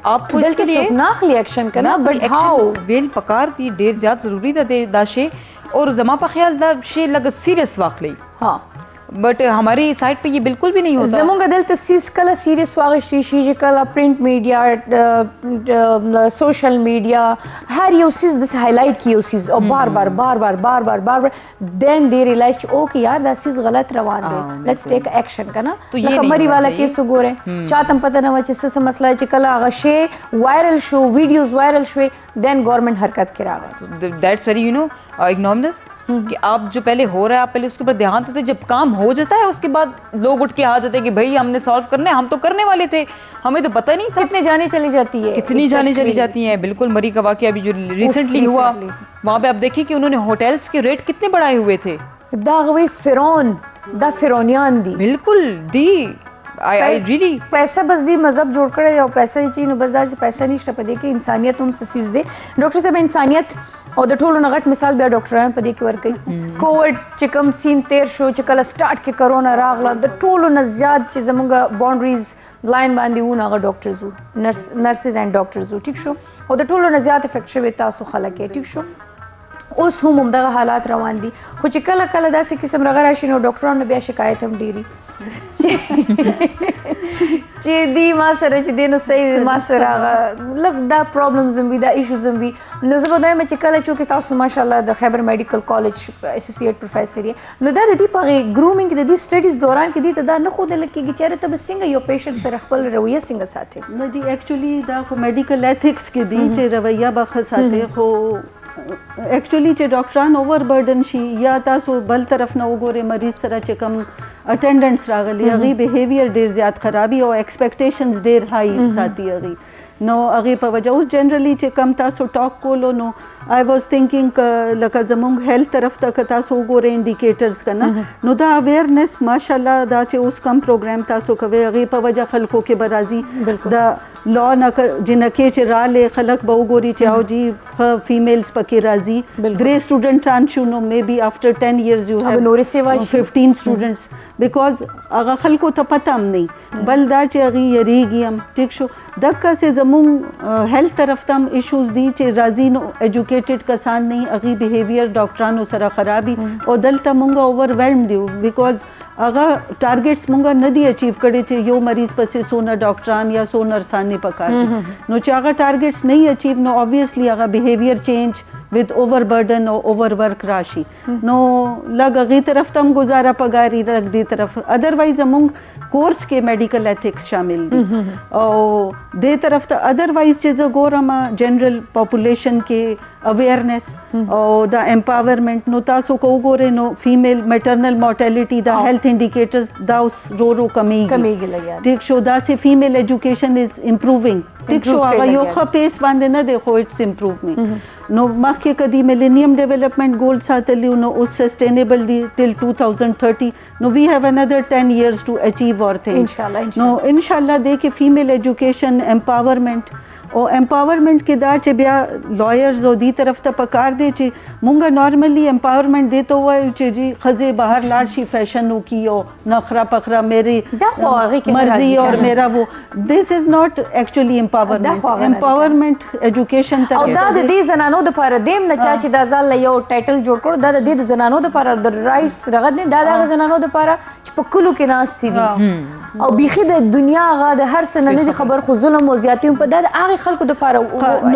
آپ کو اس کے لیے سپناخلی ایکشن کرنا بٹ ہاؤ ویل پکار دی ډیر زیات ضروری ده دا شی اور زما په خیال دا شی لګ سیریس واخلی ہاں بٹ ہماری سائٹ پہ یہ بالکل بھی نہیں ہوتا زمونږ دلته سیس کله سیریس واغشتي شي چې کله پرنٹ میډیا سوشل میډیا هر یو سیز د هایلایټ کی یو سیز او بار دین دی ریلایز چې اوکے یار دا سیز غلط روان دی لیٹس ټیک ایکشن کنه لکه مری والا کیس وګوره چاته پته نه و چې څه مسله چې کله هغه شی وایرل شو ویډیوز وایرل شوي دین گورنمنٹ حرکت کې راغی دیٹس ویری یو نو اگنورنس کہ آپ جو پہلے ہو رہا ہے آپ پہلے اس کے اوپر دھیان دیتے جب کام ہو جاتا ہے اس کے بعد لوگ اٹھ کے آ جاتے ہیں کہ بھائی ہم نے سالو کرنا ہے ہم تو کرنے والے تھے ہمیں تو پتہ نہیں تھا کتنے جانے چلی جاتی ہے کتنی جانے چلی جاتی ہیں بالکل مری کا واقعہ ابھی جو ریسنٹلی ہوا وہاں پہ آپ دیکھیں کہ انہوں نے ہوٹلس کے ریٹ کتنے بڑھائے ہوئے تھے دا غوی فرعون دا فرعونیان دی بالکل دی پیسہ بس دی مذہب جوړ کړی او پیسہ یې چی نو بس دا پیسہ نشته په دې کې انسانیت هم سیز دی ډاکټر صاحب انسانیت او د ټولو نه غټ مثال بیا ډاکټران په دې کې ورکوي کووډ چې کوم سین تیر شو چې کله سٹارټ کې کرونا راغله د ټولو نه زیات چې زموږ باونډریز لاین باندې وو هغه ډاکټرز وو نرسز اینڈ ډاکټرز وو ټیک شو او د ټولو نه زیات افیکټ شوي تاسو خلک یې ټیک شو اوس هم همدغه حالات روان دي خو چې کله داسې قسم رغه راشي نو ډاکټرانو بیا شکایت هم ډیری چې دی ما سره چې دی نو صحیح ما سره لږ دا پرابلمز هم وي دا ایشوز هم وي نو زه به دا یم چې کله چونکې تاسو ماشاءالله د خیبر میډیکل کالج اسوسیټ پروفیسر یې نو دا د دې په هغې ګرومینګ د دې سټډیز دوران کې دې ته دا نه ښودله کېږي چې یاره ته به څنګه یو پیشنټ سره خپل رویه څنګه ساتې نه جی ایکچولی دا خو میډیکل ایتھکس کې دي چې رویه به ښه ساتې خو ایکچولی چې ډاکټران اوور برډن شي یا تاسو بل طرف نه وګورئ مریض سره چې کوم اټینډنټس راغلي هغوی بیهیویر ډېر زیات خرابي او ایکسپیکټیشنز ډېر هائی ساتي هغوی نو هغې په وجه اوس جنرلی چې کم تاسو ټاک کولو نو آئی واز تھنکنگ لکه زمونږ هیلث طرف ته که تاسو وګورئ انډیکیټرز که نه نو دا اویرنس ماشاء الله دا چې اوس کم پروګرام تاسو کوئ هغې په وجه خلکو کې به راځي دا لا نه جنکې چې راغلې خلک به وګوري چې او جی ښه فیمیلز پکې راځي درې سټوډنټان شو نو می بی افټر 10 years یو هیو 15 سټوډنټس بیکاز هغه خلکو ته پته هم نه بل دا چې هغې یریږي هم ټیک شو دقسې زمونږ هیلث طرف ته هم ایشوز دي چې راځي نو ایجوکیټډ کسان نه هغې بیهیویر ډاکټرانو سره خرابي او دلته مونږ اوورویلمډ یو بیکاز هغه ټارګټس مونږ نه دي اچیو کړي چې یو مریض پسې څونه ډاکټران یا څو نرسان نه پکار دي نو چې هغه ټارګټس نه اچیو نو obviously هغه بیهیویر چینج with overburden or overwork راشي نو لږ هغې طرف ته هم ګزاره پګاري لږ دې طرف ادروایز زمونږ کورس کې میډیکل ایتھکس شامل دي او دې طرف ته ادروایز چې زه ګورم جنرل پاپولیشن کې awareness or the empowerment no taso ko gore no female maternal mortality the health indicators da us ro kami कमीगी देख show da se female education is improving देख show aga yo kha pace bande na देखो it's improving no mak ke kadi millennium development goal satali no us sustainable till 2030 no we have another 10 years to achieve our things inshallah dekhe female education empowerment और एम्पावरमेंट के दा चे बिया लॉयर्स और दी तरफ ता पकार दे चे मुंगा नॉर्मली एम्पावरमेंट दे तो हुआ चे जी खजे बाहर लाडशी फैशन हो की और नखरा पखरा मेरी मर्जी और मेरा वो this is not actually empowerment education ता और दा दी जनानो द पर देम न चाची दा जाल यो टाइटल जोड़ कर दा दी जनानो द पर द राइट्स रगद ने दा जनानो द पर चपकुलू के नास थी او بیخي د دنیا غا د هر سنه نه خبر خو ظلم او زیاتیو په د هغه خلکو د لپاره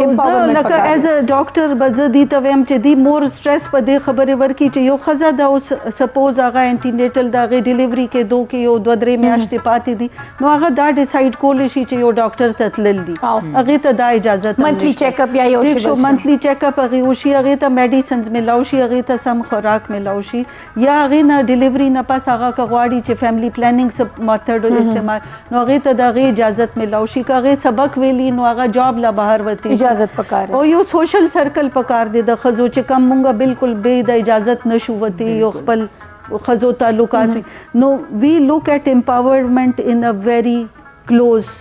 امپاورمنت لکه ایز ا ډاکټر بزدي ته ویم چې دی مور سټرس په دې خبره ورکی چې یو خزه د اوس سپوز هغه انټینیټل د هغه ډیلیوري کې دوه کې یو دوه درې میاشتې پاتې دي نو هغه دا ډیساید کول شي چې یو ډاکټر ته تلل دي هغه ته دا اجازه منتلی چیک اپ یا یو شی منتلی چیک اپ هغه وشي هغه ته میډیسنز ملاو شي هغه ته سم خوراک ملاو شي یا هغه نه ډیلیوري نه پس هغه کغواړي چې فیملی پلانینګ سب میتھډ استعمال نو هغه ته دغه اجازت ملاو شي کغه سبق ویلی نو هغه جاب لا بهر وتی اجازت پکار او یو سوشل سرکل پکار دی د خزو چې کم مونږه بالکل بے د اجازت نشو وتی یو خپل خزو تعلقات نو وی لوک ایٹ empowerment in a very close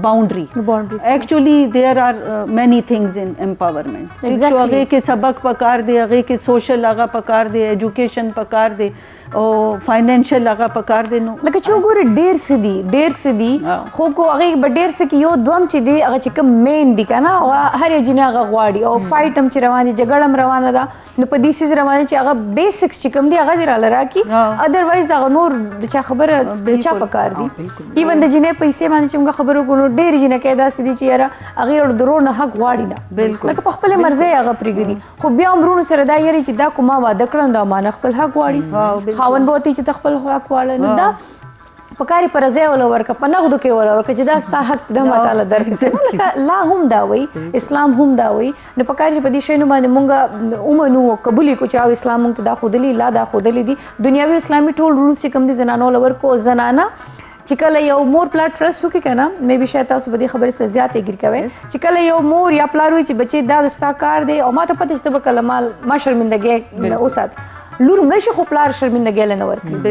boundaries actually there are many things in empowerment exactly هغه کې سبق پکار دی هغه کې سوشل هغه پکار دی ایجوکیشن پکار دی او فاینانشل هغه پکار دی نو لکه چې وګوره ډیر سدي خو کو هغه ډیر سکی یو دوم چې دی هغه چې کوم مین دی کنه او هر یو جنه هغه غواړي او فایټ هم چې روان دي جګړه روانه ده نو په دې سیس روانه چې هغه بیسکس چې کوم دی هغه دی را لراکی اذروایز دا نور چا خبره چا پکار دی ایون د جنه پیسې باندې چې موږ خبرو کوو ډیر جنه کې دا سدي چې یاره هغه درو نه حق غواړي نه بالکل لکه په خپل مرزي هغه پریګدي خو بیا امرونو سره دا یری چې دا کومه واده کړم دا مان خپل حق غواړي خاون بوتي چې خپل حق واړه نو دا پکاري پر ځای ولا ورکه پنغدو کې ولا ورکه چې دا ستا حق د تعالی درکړي لا هم دا وای اسلام هم دا وای نو پکاري چې په دې شی نو باندې مونږه اومنو قبول کو چې اسلام مونږ ته دا خودلی لا دا خودلی دي دنیاوي اسلامي ټول رولز چې کوم دي زنانو لور کو زنانه چې کله یو مور پلا ټرست وکي کنه مې به شاید تاسو به دې خبرې سره زیات اګری کوي چې کله یو مور یا پلا روي چې بچي دا دستا کار دی او ما ته پته چې کله ما شرمندګي اوسات لور نشي خو پلار شرمندګي نه ورکړي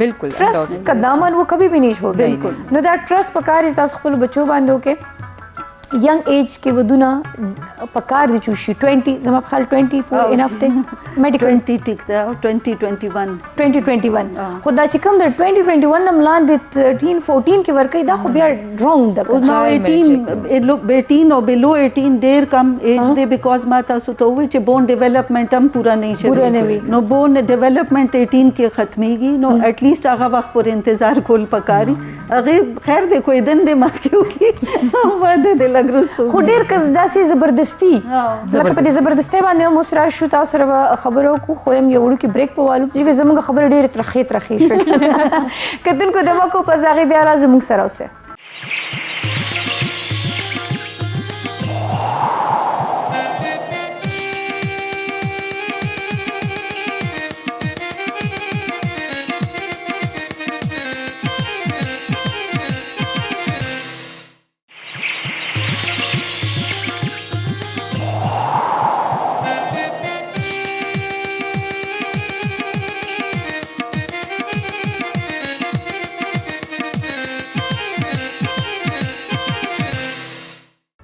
بالکل ټرست کا دامن وہ کبھی بھی نہیں چھوڑ نو دا ټرست پکار تاسو خپل بچو باندې کې ینگ ایج کې ودونه پکار دي چوشي 20 زما خپل 20 پور انف ته میډیکل 20 ټیک دا 2021 خدا چې کوم د 2021 نم لاندې 13 14 کې ورکې دا خو بیا رونګ د نو 18 او below 18 ډیر کم ایج دی بیکاز ما تاسو ته وی چې بون ډیولپمنٹ هم پورا نه شي نو بون ډیولپمنٹ 18 کې ختميږي نو اټ لیسٹ هغه وخت پر انتظار کول پکاري هغه خیر دی کوئی دن دې مخکیو کې واده دې خو ډیر داسې زبردستی لکه په دې زبردستی باندې مو سره شو تاسو سره خبرو کو خو هم یو وړو کې بریک په والو چې زموږ خبره ډیره ترخی شو کتن کو دمو کو پزاغي بیا راځي موږ سره اوسه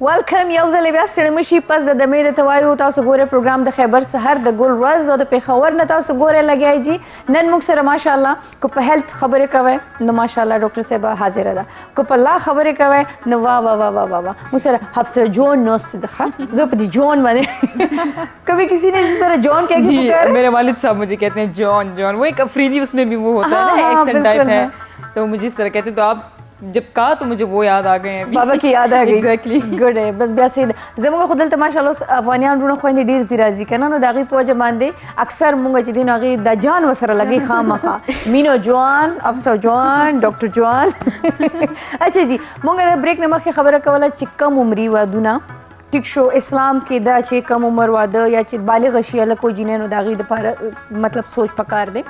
ویلکم یو ځل بیا ستړي مشي پس د دمې د توایو تاسو ګوره پروګرام د خیبر سحر د ګل ورځ د پیښور نه تاسو ګوره لګیای جی نن موږ سره ماشاءالله کو په هیلث خبرې کوي نو ماشاءالله ډاکټر صاحب حاضر ده کو په لا خبرې کوي نو وا وا وا وا وا موږ سره حفصه جون نوست ده زه په دې جون باندې کبھی کسی نے اس طرح جون کہہ کے پکارا میرے والد صاحب مجھے کہتے ہیں جون جون وہ ایک افریدی اس میں بھی وہ ہوتا ہے نا ایکسنٹ ٹائپ ہے تو مجھے اس طرح کہتے ہیں تو آپ جب کہا تو مجھے وہ یاد آ گئے ہیں بابا کی یاد آ گئی ایگزیکٹلی ګډ بس بیا سید زموږ خدل ته ماشاءالله افغانان رونه خويندې ډیر زیرازي کنه نو داغي پوجا باندې اکثر مونږ چې دین هغه د جان وسره لګي خامخه مینو جوان افسر جوان ډاکټر جوان اچھا جی مونږ د بریک نه مخکې خبره کوله چې کم عمرې وادونه ټیک شو اسلام کې دا چې کم عمر واده یا چې بالغ شي هلک وجینې نو د هغې دپاره مطلب سوچ پکار دی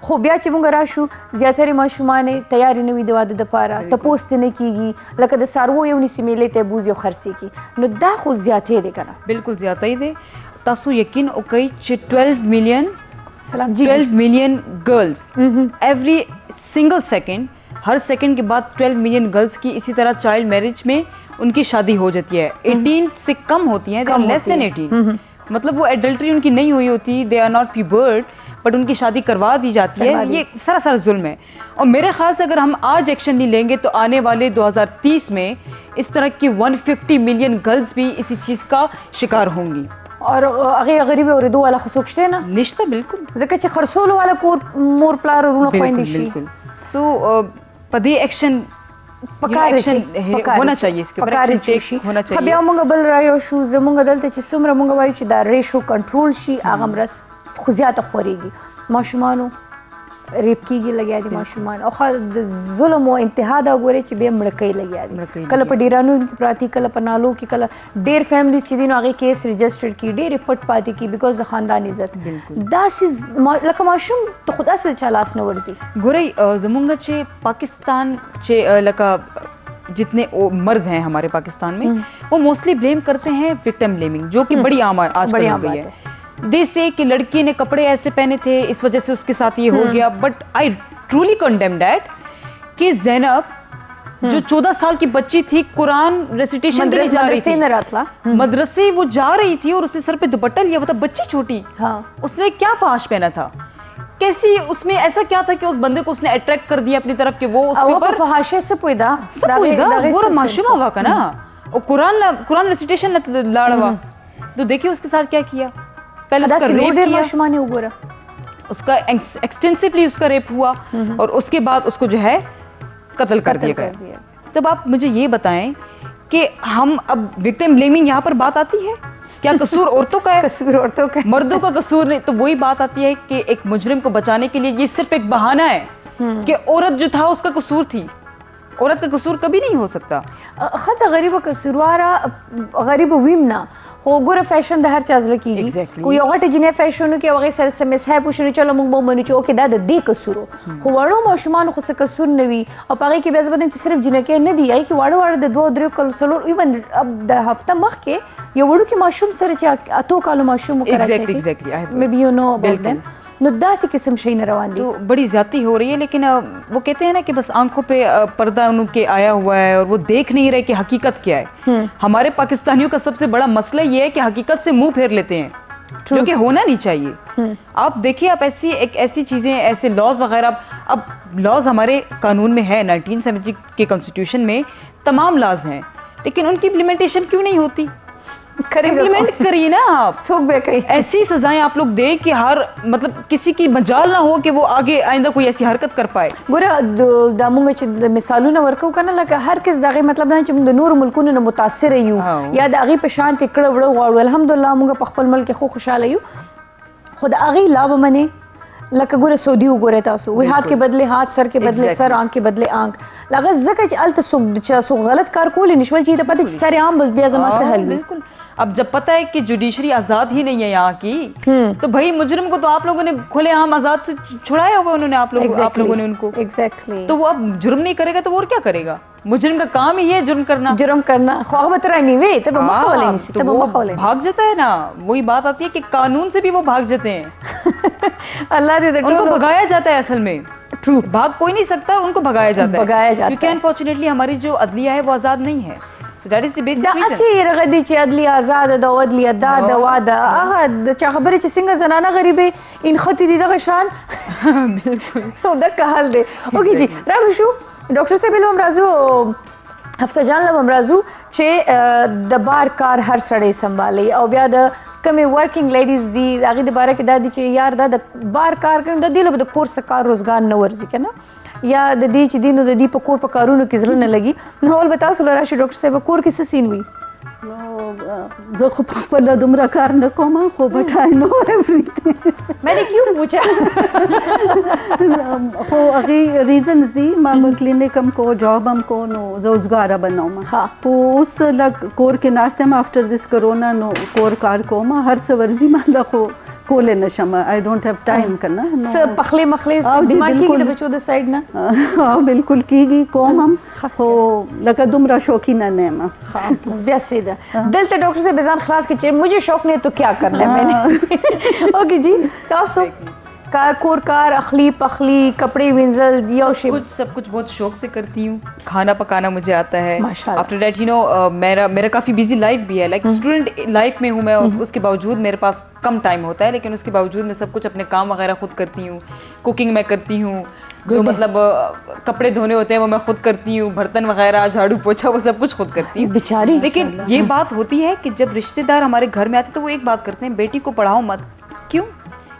خو بیا چې مونږ راشو زیاترې ماشومان یې تیارې نه وي د واده دپاره تپوس ترې نه کېږي لکه د څاروو یو نیسي میلې ته بوځي او خرڅې کړي نو دا خو زیاتې دی که نه बिल्कुल ज़्यादा ही दे तासु यकीन ओकई चे 12 मिलियन सलाम जी 12 million girls every single second हर सेकंड के बाद 12 मिलियन गर्ल्स की इसी तरह चाइल्ड मैरिज में उनकी शादी हो जाती है 18 से कम होती हैं लेस देन 18 मतलब वो एडल्ट्री उनकी नहीं हुई होती दे आर नॉट प्यूबर्ड बट उनकी शादी करवा दी जाती है ये सरासर जुल्म है और मेरे ख्याल से अगर हम आज एक्शन नहीं लेंगे तो आने वाले 2030 में इस तरह की 150 मिलियन गर्ल्स भी इसी चीज़ का शिकार होंगी और هغې غریب اورېدو والا خو څوک شته نه निश्चित बिल्कुल ځکه چې خرڅولو والا کور مور پلار ورونه خویندې شي बिल्कुल सो पदे एक्शन پکار होना चाहिए इसके ऊपर پکار action شي take होना خو चाहिए بیا مونږ بل رایو شو زمونږ دلته چې څومره مونږ وایو چې دا ریشو کنټرول شي هغه مرس خو زیاته خورېږي ماشومانو ریپ کېږي لګیا دي ماشومان او خو د ظلم او انتها دا ګورې چې بیا مړکۍ لګیا دي کله په ډیرانو کې پراتی کله په نالو کې کله ډېر فیملی چې دي نو هغې کیس رجسټرډ کړي ډېرې پټ پاتې کړي بیکاز د خاندان عزت داسې لکه ماشوم ته خو داسې د چا لاس نه ورځي ګورئ زمونږ چې पाकिस्तान چې लका जितने मर्द हैं हमारे पाकिस्तान में वो मोस्टली ब्लेम करते हैं विक्टिम ब्लेमिंग जो कि बड़ी आम आजकल हो गई है दे से कि लड़की ने कपड़े ऐसे पहने थे इस वजह से उसके साथ ये हो गया but I truly condemn that कि ज़ैनब जो 14 साल की बच्ची थी कुरान रेसिटेशन के लिए जा रही थी मदरसे वो जा रही थी और उसने सर पे दुपट्टा लिया हुआ था बच्ची छोटी उसने क्या फहाश पहना था कैसी उसमें ऐसा क्या था कि उस बंदे को उसने अट्रैक्ट कर दिया अपनी तरफ कि वो उसके ऊपर फहाशे से पुइदा वो माशूमा हुआ का ना और कुरान रेसिटेशन लाड़वा तो देखिए उसके साथ क्या किया पहले उसका रेप किया उसका एक्सटेंसिवली उसका रेप हुआ और उसके बाद उसको जो है कत्ल कर दिया गया तब आप मुझे ये बताएं कि हम अब विक्टिम ब्लेमिंग यहाँ पर बात आती है क्या कसूर औरतों का है कसूर औरतों का मर्दों का कसूर नहीं तो वही बात आती है कि एक मुजरिम को बचाने के लिए ये सिर्फ एक बहाना है कि औरत जो था उसका कसूर थी औरत का कसूर कभी नहीं हो सकता خاصه غریبه کسرواره غریبه ویم نه خو ګوره فیشن د هر چا زړه کېږي خو یو غټه جنۍ فیشن وکړي هغې سره څه مسحب وشي چلو موږ به ومنو چې اوکې دا د دې کسور و خو وړو ماشومانو خو څه کسور نه وي او په هغې کې بیا زه به وایم چې صرف جنکۍ نه دي هغې کې واړه د 2-3 کالو څلور ایون د هفته مخکې یو وړوکي ماشوم سره چې اتو کالو ماشوم و کراچۍ کې میبي یو نو اباؤٹ دیم نو داسې قسم شي نه روان دي तो बड़ी ज्यादती हो रही है लेकिन वो कहते हैं ना कि बस आंखों पे पर्दा उनके आया हुआ है और वो देख नहीं रहे कि हकीकत क्या है हमारे पाकिस्तानियों का सबसे बड़ा मसला ये है कि हकीकत से मुंह फेर लेते हैं जो कि होना नहीं चाहिए आप देखिए आप ऐसी चीजें ऐसे लॉज वगैरह अब लॉज हमारे कानून में है 1970 के कॉन्स्टिट्यूशन में तमाम लॉज हैं लेकिन उनकी इम्प्लीमेंटेशन क्यों नहीं होती इम्प्लीमेंट करिए ना आप ऐसी सजाएं आप लोग दें कि हर मतलब किसी की मजाल ना हो कि वो आगे आइंदा कोई ऐसी हरकत कर पाए ګوره دا مونږ چې د مثالونه ورکو کنه لکه هر کس دغه مطلب نه چې موږ د نور ملکونو نه متاثر یو یا د هغې په شان کې کړه وړه غواړو الحمدلله موږ په خپل ملک خو خوشحاله یو خو د هغې لا به منې لکه ګوره سعودي وګورئ تاسو وی هات کې بدلې هات سر کې بدلې سر آنک کې بدلې آنک هغه ځکه چې هلته څوک غلط کار کولی نشول چې د پته چې سر عام بیا زما سهل وي अब जब पता है कि जुडिशरी आजाद ही नहीं है यहाँ की तो भाई मुजरिम को तो आप लोगों ने खुलेआम आजाद से छुड़ाया हुआ उन्होंने आप लोगों ने उनको तो वो अब जुर्म नहीं करेगा तो वो और क्या करेगा मुजरिम का काम ही है जुर्म करना भाग जाता है ना वही बात आती है कि कानून से भी वो भाग जाते हैं अल्लाह दे उनको भगाया जाता है असल में ट्रू भाग कोई नहीं सकता उनको भगाया जाता है क्योंकि अनफॉर्चुनेटली हमारी जो अदलिया है वो आजाद नहीं है So that is the basic reason. دا اسی رغدي چې عدلی آزاد د عدلیه دا د واده هغه د چا خبرې چې څنګه زنانه غریبې ان خطي دي دغه شان بالکل دا که حال دی اوکې جی راو شو ډاکټر صاحب هم راځو حفصه جان له هم راځو چې د بار کار هر سړی سنبالي او بیا د کمې ورکینګ لیډیز دي هغې د باره کې دا دي چې یار دا د بار کار کوي د دې له به د کور څه کار روزګار نه ورځي که نه یا د دې چې دي نو د دې په کور په کارونو کې زړه نه لګي نو اول به تاسو له راشي ډاکټر صاحب کور کې څه سین وي زه خو په خپله دومره کار نه کوم خو بټ آی نو ایوریثینګ मैंने क्यों पूछा خو هغې ریزنز دي ما به کلینیک هم کو جاب هم کو نو زه اوزګاره بنوم ها. خو اوس لږ کور کې ناست یم افټر دس کرونا نو کور کار کوم هر څه ورځي ما له خو کولی نه شم آی ډونټ هیو ټایم که نه نو څه پخلی مخلی او جی، دماغ کېږي بالکل. د بچو د سایډ نه بالکل کیږي کوم هم خو لکه دومره شوقینه نه یم हाँ बस बस सही था दिल तो डॉक्टर से बेजान खलास के चाहिए मुझे शौक नहीं है तो क्या करना है मैंने ओके जी तासो कार कोर कार अखली पखली कपड़े विंजल दिया सब कुछ बहुत शौक से करती हूँ। खाना पकाना मुझे आता है। माशाल्लाह। आफ्टर दैट मेरा काफ़ी बिजी लाइफ भी है, लाइक स्टूडेंट लाइफ में हूँ मैं, और उसके बावजूद मेरे पास कम टाइम होता है, लेकिन उसके बावजूद मैं सब कुछ अपने काम वगैरह खुद करती हूँ। कुकिंग मैं करती हूँ, जो मतलब कपड़े धोने होते हैं वो मैं खुद करती हूँ, बर्तन वगैरह झाड़ू पोछा वो सब कुछ खुद करती हूँ बेचारी। लेकिन ये बात होती है कि जब रिश्तेदार हमारे घर में आते तो वो एक बात करते हैं, बेटी को पढ़ाओ मत। क्यों?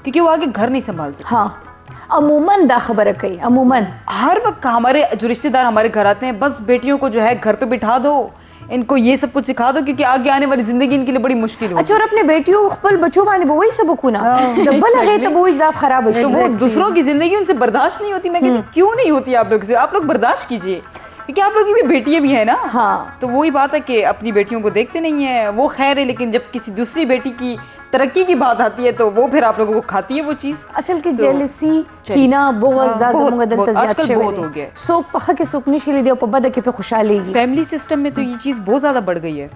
क्योंकि वो आगे घर नहीं संभाल सकती। हाँ अमूमन दा खबर कही अमूमन हर वक्त हमारे जो रिश्तेदार हमारे घर आते हैं, बस बेटियों को जो है घर पे बिठा दो, इनको ये सब कुछ सिखा दो, क्योंकि आगे आने वाली जिंदगी इनके लिए बड़ी मुश्किल होगी। अच्छा और अपने बेटियों खपल बच्चों माने वो वही सब कुना डबल है तो वो इदा खराब है तो वो दूसरों की जिंदगी उनसे बर्दाश्त नहीं होती। मैं कहती हूँ, क्यों नहीं होती आप लोग से? आप लोग बर्दाश्त कीजिए, क्योंकि आप लोग की भी बेटियां भी है ना। हाँ। तो वही बात है कि अपनी बेटियों को देखते नहीं है, वो खैर है, लेकिन जब किसी दूसरी बेटी की तरक्की की बात आती है तो वो फिर आप लोगों को खाती है वो चीज। असल की जेलसी कीना बुग़्ज़ दा ज़मुंगा दिल बहुत, तज़ियात आजकल शे बहुत हो गया। सोक पखा के सुकनी शिली दे प बद के पे खुशहाली फैमिली सिस्टम में तो ये चीज बहुत ज्यादा बढ़ गई है,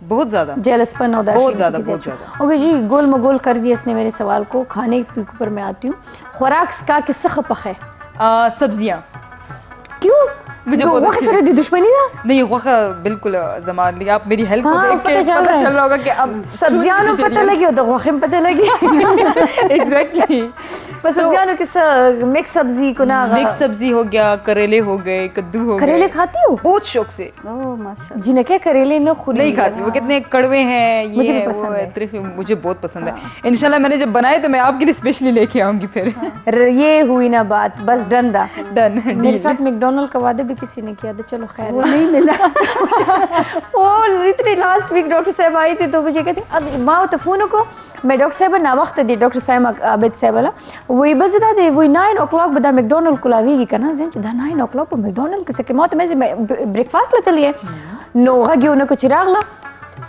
बहुत ज्यादा। जेलसपन और बहुत ज़्यादा, बहुत ज़्यादा। ओके जी गोल मगोल कर दिया इसने मेरे सवाल को। खाने के ऊपर मैं आती हूँ। खुराक का किस्सा खपख है सब्जियां क्यों मुझे बहुत वक्त अच्छी से दी दुश्मनी ना नहीं, वक़्त बिल्कुल जमान लिया। आप मेरी हेल्थ को हाँ, देख के पता चल रहा होगा कि अब सब्जियां नो पता लगी हो तो वक्त में पता लगी एग्जैक्टली। बस सब्जियां नो किस मिक्स सब्जी को ना मिक्स सब्जी हो गया, करेले हो गए, कद्दू हो गए। करेले खाती हो? बहुत शौक से। ओह माशाल्लाह जिन्हें क्या करेले न खुली नहीं खाती, वो कितने कड़वे हैं, ये मुझे भी है, पसंद वो है। है, त्रिख, मुझे बहुत पसंद है। इंशाल्लाह मैंने जब बनाए तो मैं आपके लिए स्पेशली लेके आऊंगी फिर। ये हुई ना बात, बस डन दा डन। मेरे साथ मैकडॉनल्ड का वादा भी किसी ने किया था, चलो खैर वो नहीं मिला वो इतनी लास्ट वीक डॉक्टर साहब आई थी तो मुझे कहती अब माँ तो फ़ोन को मैं डॉक्टर साहब ना वक्त दी डॉक्टर साहब आबिद साहब वाला वही बस दादे वही 9 o'clock बदा मैकडॉनल्ड खुलावेगी करना जिम दा 9 o'clock पर मैकडॉनल्ड के सके मौत में ब्रेकफास्ट लेते लिए नो गयो न कुछ रागला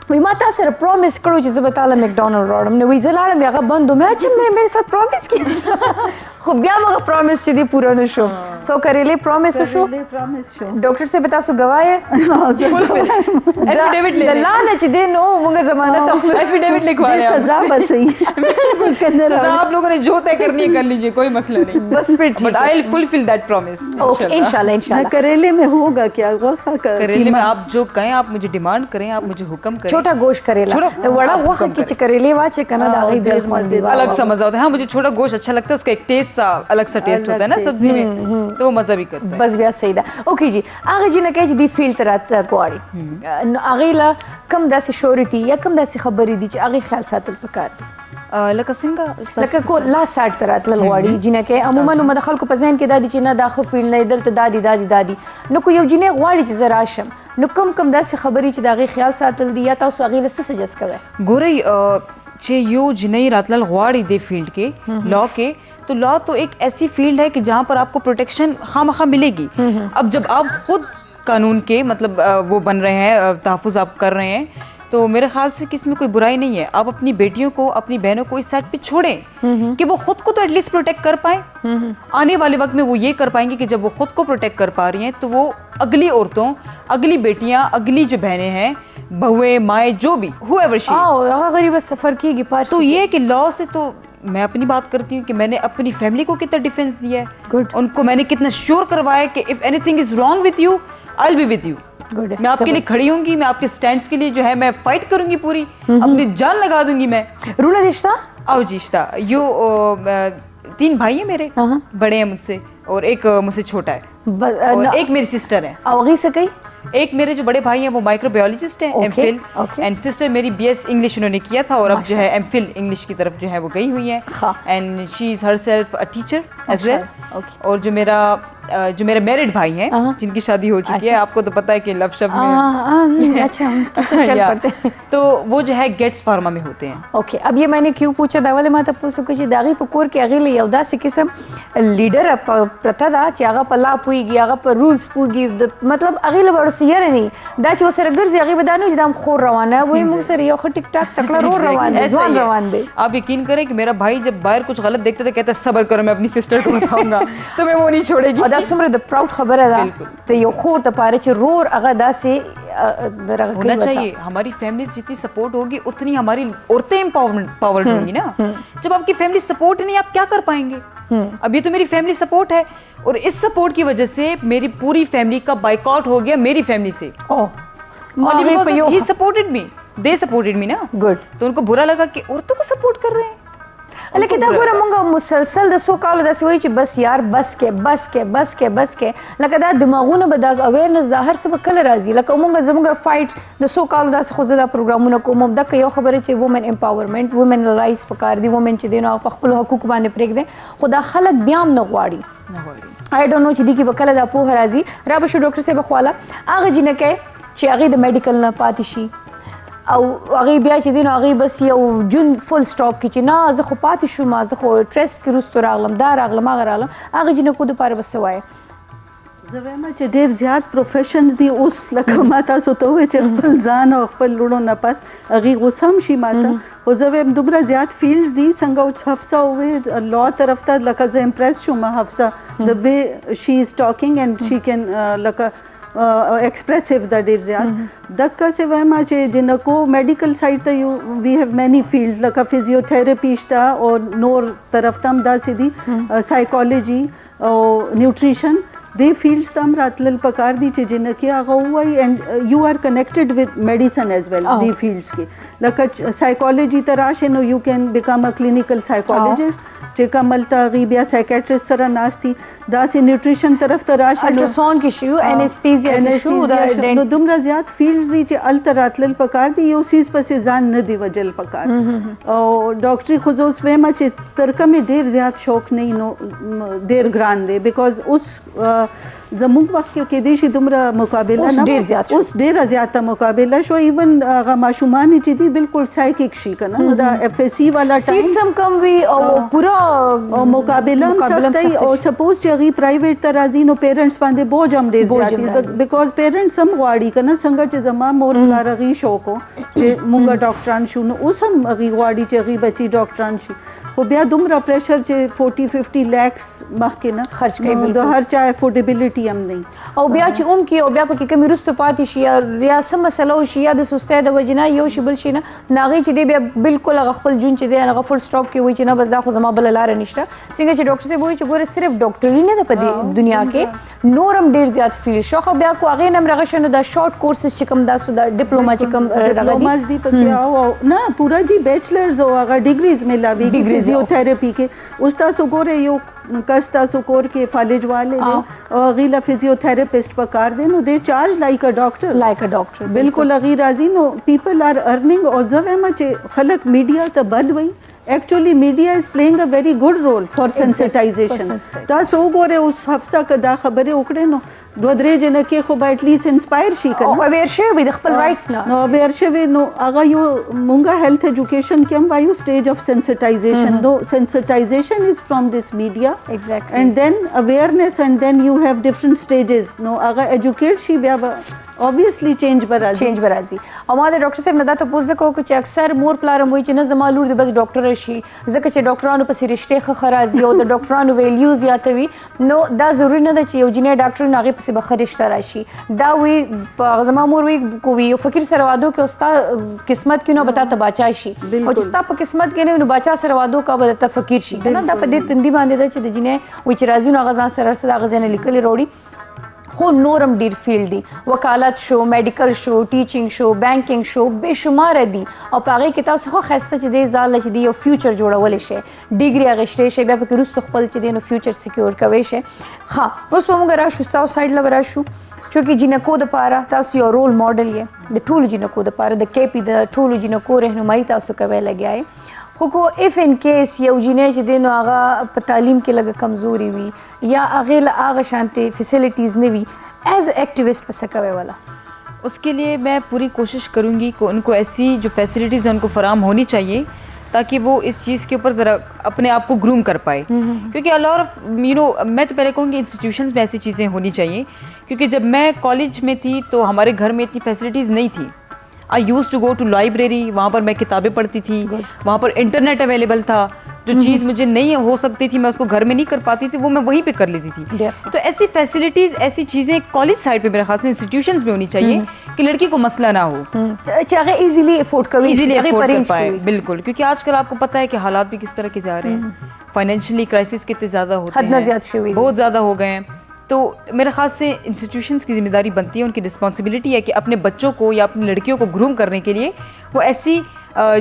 वही माता सर प्रॉमिस करो चीज़ बताला मैकडॉनल्ड रोड हमने वही जलाड़ में अगर बंद हो मैं अच्छा मैं मेरे साथ प्रॉमिस किया था खूब ब्या मगर प्रॉमिस चीज़ पूरा न शो सो करेले promise show promise show doctor से बता सो गवाए एफिडेविट ले दल्ला न चीज़ नो मुंगा ज़मानत एफिडेविट लिखवा रहे हैं सजा बस ही बिल्कुल करने सजा आप लोगों ने जो तय करनी है कर लीजिए, कोई मसला नहीं। बस फिर ठीक but I will fulfil that promise. Okay इंशाल्लाह इंशाल्लाह करेले में होगा क्या वखा का करेले में आप जो कहें, आप मुझे डिमांड करें, आप मुझे हुक्म करें। छोटा गोश्त करेला बड़ा वक्त की करेले वाचे कना दागी बेल मजेदार अलग सा मजा होता है। हाँ, मुझे छोटा गोश्त अच्छा लगता है, उसका एक टेस्ट सा अलग सा टेस्ट होता है ना सब्जी में, तो वो मजा भी करता है। बस ब्या सही दा ओके जी आगे जी ने कहे जी फील तरत कोड़ी आगे ला कम दासी श्योरिटी या कम दासी खबरी दी आगे ख्याल सातल पकार दी लका सिंगा लका को ला साठ तरत ललवाड़ी जिने के अमूमन मदखल को पजैन के दादी चिना दाखिल फील नहीं दल दादी दादी दादी नो को यो जिने गवाड़ी च जराशम नो कम दासी खबरी च दागे ख्याल सातल दी या तो आगे लस सजेस्ट करे गोरे चे यो जिने रातलाल गवाड़ी दे फील्ड के लॉ के, तो लॉ तो एक ऐसी फील्ड है कि जहाँ पर आपको प्रोटेक्शन खामखा मिलेगी। अब जब आप खुद कानून के मतलब वो बन रहे हैं, तहफ़्फ़ुज़ आप कर रहे हैं, तो मेरे ख्याल से किसमें कोई बुराई नहीं है। आप अपनी बेटियों को, अपनी बहनों को इस साइड पे छोड़ें कि वो खुद को तो एटलीस्ट प्रोटेक्ट कर पाएं। आने वाले वक्त में वो ये कर पाएंगे कि जब वो खुद को प्रोटेक्ट कर पा रही हैं तो वो अगली औरतों, अगली बेटियां, अगली जो बहनें हैं, बहुएं, माएँ, जो भी हुएवर शी इज़, गरीब सफ़र की तो ये है कि लॉ से तो मैं अपनी बात करती हूँ कि मैंने अपनी फैमिली को कितना डिफेंस दिया है, Good. उनको मैंने कितना श्योर करवाया कि if anything is wrong with you I will be with you. Good. मैं आपके लिए खड़ी होंगी, मैं आपके स्टैंड्स के लिए जो है मैं फाइट करूंगी, पूरी अपनी जान लगा दूंगी मैं। रूला रिश्ता आओ जीश्ता यो 3 भाई हैं मेरे, बड़े हैं मुझसे और एक मुझसे छोटा है और एक मेरी सिस्टर है। आवगी से कई एक मेरे जो बड़े भाई हैं वो माइक्रोबायोलॉजिस्ट हैं, एमफिल, एंड सिस्टर मेरी बीएस इंग्लिश उन्होंने किया था और अब जो है एमफिल इंग्लिश की तरफ जो है वो गई हुई है, and she is herself a teacher as well. और जो मेरा जो मेरे मैरिड भाई हैं जिनकी शादी हो चुकी है, आपको तो पता है कि लव शब्द में अच्छा किससे चल पड़ते हैं। तो वो जो है गेट्स फार्मा में होते हैं। ओके, अब ये मैंने क्यों पूछा दावले माता पूछो कि दागी पकोर के अगले यौ दासी किस्म लीडर प्रथा दा चागा पल्ला पुईगी आगा पर रूल्स पुईगी मतलब अगले बड़ो सियर नहीं दाच वो सरगर जे अगले बदानो जदाम खोर रवाना है वही मुंह से यो टिक टाक तकला रो रवान है जवान रवान दे। आप यकीन करें कि मेरा भाई जब बाहर कुछ गलत देखते थे कहता सब्र करो मैं अपनी सिस्टर को बताऊंगा तो मैं वो नहीं छोड़ेगी। और दा सुमरे द प्राउड खबर है दा तो यो खोर त पारे च रोर अगा दा से होना चाहिए। हमारी फैमिली जितनी सपोर्ट होगी उतनी हमारी औरतें एम्पावर्ड होंगी ना। जब आपकी फैमिली सपोर्ट नहीं आप क्या कर पाएंगे। अब ये तो मेरी फैमिली सपोर्ट है और इस सपोर्ट की वजह से मेरी पूरी फैमिली का बाइकआउट हो गया मेरी फैमिली से। He supported me, they supported me ना। गुड। तो उनको बुरा लगा कि औरतों को सपोर्ट कर रहे हैं। लेकिन दा गोरा मुंगा मुसलसल द सो काल द सवई बस यार बस के लका दिमागुना बदा अवेयरनेस दा हर सब कल राजी लका मुंगा जमुंगा फाइट द सो काल द खुदा प्रोग्रामना को मब द यो खबर चे वुमेन एम्पावरमेंट वुमेन राइट्स पकार दी वुमेन चे देनो खपल हकूक बाने प्रेक दे खुदा खलक ब्याम न गवाड़ी आई डोंट नो ची दी की बकल दा पोह राजी राबशु डॉक्टर से बखवाला आगे जिने के चे आगे द मेडिकल न पातिशी او هغه بیا چې دین هغه بس یو جون فول سټاپ کې چې نه زه خو پاتې شوم زه خو ټرست کې روستو راغلم دا راغلم هغه راغلم هغه جن کو د پاره بس وای زه وایم چې ډېر زیات پروفیشنز دي اوس لکه ما تاسو ته وایي چې خپل ځان او خپل لوڼو نه پس هغې غوسه هم شي ما ته خو زه وایم دومره زیات فیلډز دي څنګه اوس حفصه ووایي لا طرف ته لکه زه امپریس شوم حفصه د وی شي از ټاکینګ اینډ شي کین لکه एक्सप्रेसिव द ډیر زیات دغه څه وایم چې جنکو میډیکل سایډ ته وی هاف مینی فیلډز لکه فزیوتھراپی شته او نور طرف تم دا سیدی سایکولوژي او نیوټریشن دې فیلډز تم راتلل پکار دي چې جنکه هغه وای اینڈ یو آر کنیکټډ وذ میډیسن ایز ویل دې فیلډز کې لکه سایکولوژي تراشه نو یو کین بیکم ا کلینیکل سایکولوجست چې کومل ته غي بیا سایکیاټریست سره ناشتي دا سي نیوټریشن طرف ته راشه الټراساوند کې شو انستیزیا کې شو دا نو دومره زیات فیلډز دي چې ال تراتل پکار دي یو سیس پسې ځان نه دی وجل پکار او ډاکټري خصوص وېما چې ترکمه ډیر زیات شوق نه نو ډیر ګران دی بیکاز اوس زموږ وخت کې د شي دومره مقابله نه اوس ډیره زیاته مقابله شو ایون هغه ماشومان چې دي بالکل سایکیک شي کنه دا اف اس سی والا ټایم سیټ سم کم وی او پورا مقابله سختي او سپوز چې غي پرایویټ ته راځي نو پیرنټس باندې بوج هم ډیر زیات بیکاز پیرنټس هم غواړي کنه څنګه چې زما مور لارغي شوق چې مونږه ډاکټران شو نو اوس هم غي غواړي چې غي بچي ډاکټران شي خو بیا دومره پریشر چې 40-50 لیکس مخکې نه خرج کوي د هر چا افورډیبিলিټي هم نه او بیا چې کې او بیا پکې کمی رستو پاتې شي یا سم مسله شي یا د سستۍ د وجنه یو شی بل شي نه ناغي چې دی بیا بالکل خپل جون چې دی هغه فل سټاپ کې وای چې نه بس دا خو زما بل لار نشته څنګه چې ډاکټر سي وای چې ګوره صرف ډاکټري نه ده په دنیا کې نورم ډیر زیات فیل شو خو بیا کو هغه نم رغه شنو دا شارټ کورسز چې کوم دا سو دا ډیپلوما چې کوم ډیپلوماز دی پکې او نه پورا جی بیچلرز او هغه ډیګریز ملاوي فزیوتھراپی کې اوس تاسو ګوره یو کس تاسو کور کې فالج والے دي غیلا فزیوتھراپسٹ پکار دي نو دے چارج لائک ا ډاکټر بالکل غیر راضی نو پیپل آر ارننگ او زویم چې خلک میډیا ته بد وي actually media is playing a very good role for sensitization تاسو ګوره اوس حفصه کدا خبره وکړې نو دو درې جن کې خو به اتلیست انسپایر شي کنه او اویر شي د خپل رائټس نه نو اویر شي نو هغه یو مونږه هیلث ایجوکیشن کې هم وایو سټیج اف سنسټایزیشن نو سنسټایزیشن از فرام دس میډیا exactly and then awareness and then you have different stages نو هغه ایجوکیټ شي بیا obviously change برازي او ما د ډاکټر صاحب نه دا ته پوښتنه کوم چې اکثر مور پلارم وایي چې نه زما لور د بس ډاکټر شي ځکه چې ډاکټرانو په رشته خرازي او د ډاکټرانو ویلیوز یاتوي نو دا ضروري نه ده چې یو جنې ډاکټر نه غي په بخر رشته راشي دا وی په زما مور وی کوي یو فقیر سره وادو کې استا قسمت کې نو بتا ته بچا شي او چې ستا په قسمت کې نو بچا سره وادو کا به ته فقیر شي کنه دا په دې تندي باندې ده چې د جنې وی چې راځي نو غزا سره سره غزا نه لیکلي وروړي خو نورم ډیر فیلډ دي وکالت شو میډیکل شو ټیچینګ شو بانکینګ شو بشمار دي او پاره کې تاسو خو خسته چې دی ځاله چې دی یو فیوچر جوړول شي ډیګري اغشته شي بیا په روسته خپل چې دی نو فیوچر سکیور کوي شي ها اوس موږ راشو ساوث سایډ لور راشو چونکه جنکو د پاره تاسو یو رول ماډل یې د ټولو جنکو د پاره د کیپی د ټولو جنکو رهنمایي تاسو کوي لګیای خو کو اف ان کیس یو جینې چې دی نو هغه په تعلیم کې لږه کمزوري وي یا هغې له هغه شانتې فیسلټیز نه وي ایز ایکټیوسٹ په څه کوئ والا उसके लिए मैं पूरी कोशिश करूँगी कि उनको ऐसी जो फैसिलिटीज़ हैं उनको फराहम होनी चाहिए ताकि वो इस चीज़ के ऊपर ज़रा अपने आप को ग्रूम कर पाए क्योंकि अलॉट ऑफ मैं तो पहले कहूँगी इंस्टीट्यूशंस में ऐसी चीज़ें होनी चाहिए क्योंकि जब मैं कॉलेज में थी तो हमारे घर में इतनी फैसिलिटीज़ नहीं थी I use to go to library, वहाँ पर मैं किताबें पढ़ती थी, वहाँ पर इंटरनेट अवेलेबल था, जो चीज़ मुझे नहीं हो सकती थी मैं उसको घर में नहीं कर पाती थी वो मैं वहीं पे कर लेती थी। तो ऐसी फैसिलिटीज़ ऐसी चीज़ें कॉलेज साइड पे मेरे ख्याल से इंस्टीट्यूशंस में होनी चाहिए कि लड़की को मसला ना हो, चाहे इजीली अफोर्ड कर पाए। बिल्कुल, क्योंकि आजकल आपको पता है कि हालात भी किस तरह के जा रहे हैं, फाइनेंशियली क्राइसिस कितने ज़्यादा होते हैं, बहुत ज़्यादा हो गए हैं। तो मेरे ख्याल से इंस्टीट्यूशंस की ज़िम्मेदारी बनती है, उनकी रिस्पॉन्सिबिलिटी है कि अपने बच्चों को या अपनी लड़कियों को ग्रूम करने के लिए वो ऐसी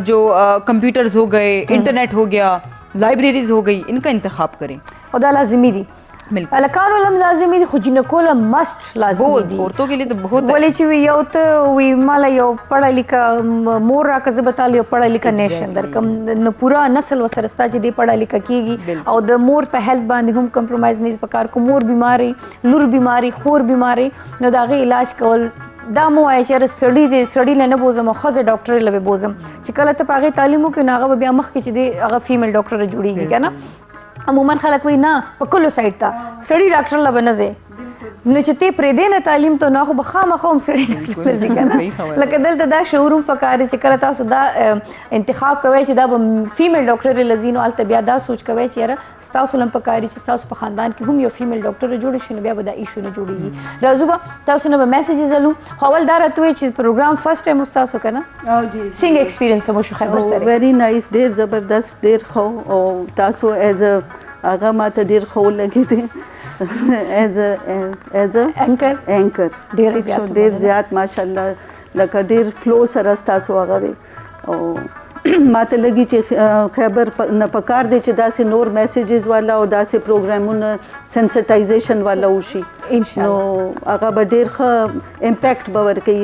जो कंप्यूटर्स हो गए, इंटरनेट हो गया, लाइब्रेरीज़ हो गई, इनका इंतखाब करें। खुदा लाजिमी दी अलकान ولم लाजिमी दी खुजिन कोला मस्ट लाजिमी दी औरतों के लिए तो बहुत बोले ची यो तो वी माला यो पढ़ा लिखा मोर रा कज़ बता लियो पढ़ा लिखा नेशन दर कम न पूरा नस्ल वसरस्ता जी दी पढ़ा लिखा कीगी और द मोर पे हेल्थ बांधी हम कंप्रोमाइज़ नहीं पकार को मोर बीमारी लुर बीमारी खोर बीमारी न दागे इलाज कवल दामो आए चेहरे सड़ी लेने बोझम खज़ डॉक्टर लबे बोझम चिकला तो पागे तालीमों के नागा बिया मख की चीज़े अगर फीमेल डॉक्टर जुड़ी गई क्या ना अमूमन खलक वही ना पकुल्लो साइड था सड़ी डॉक्टर ला नजे नचते प्रेदे न तालीम तो ना हो बखा मखोम सड़ी डॉक्टर लजी करना लकदल तदा शोरूम पकारे चिकला ता सुदा इंतखाब कवे चिदा फीमेल डॉक्टर लजी नो आल तबिया दा सोच कवे चिरा स्तासुलम पकारी चिस्तास प खानदान की हम यो फीमेल डॉक्टर जुड़े शुन बिया बदा इशू न जुड़ी राजुबा तासु न मैसेजेस अलू हवलदार तुए च प्रोग्राम फर्स्ट टाइम उस्तासो करना जी सिंग एक्सपीरियंस मो खबर सर वेरी नाइस ढेर ज़बरदस्त ढेर खो और तासो एज अ आगा माता ढेर खो लगे थे एज अ एंकर ढेर ज़्यादा माशाल्लाह लका ढेर फ्लो सरस्ता सो आगा वे और माते लगी चे खैबर न पकार दे चे दासे नोर मैसेजेस वाला और दासे प्रोग्रामुन सेंसिटाइजेशन वाला उशी नो आगा बडेर ख इम्पैक्ट बवर के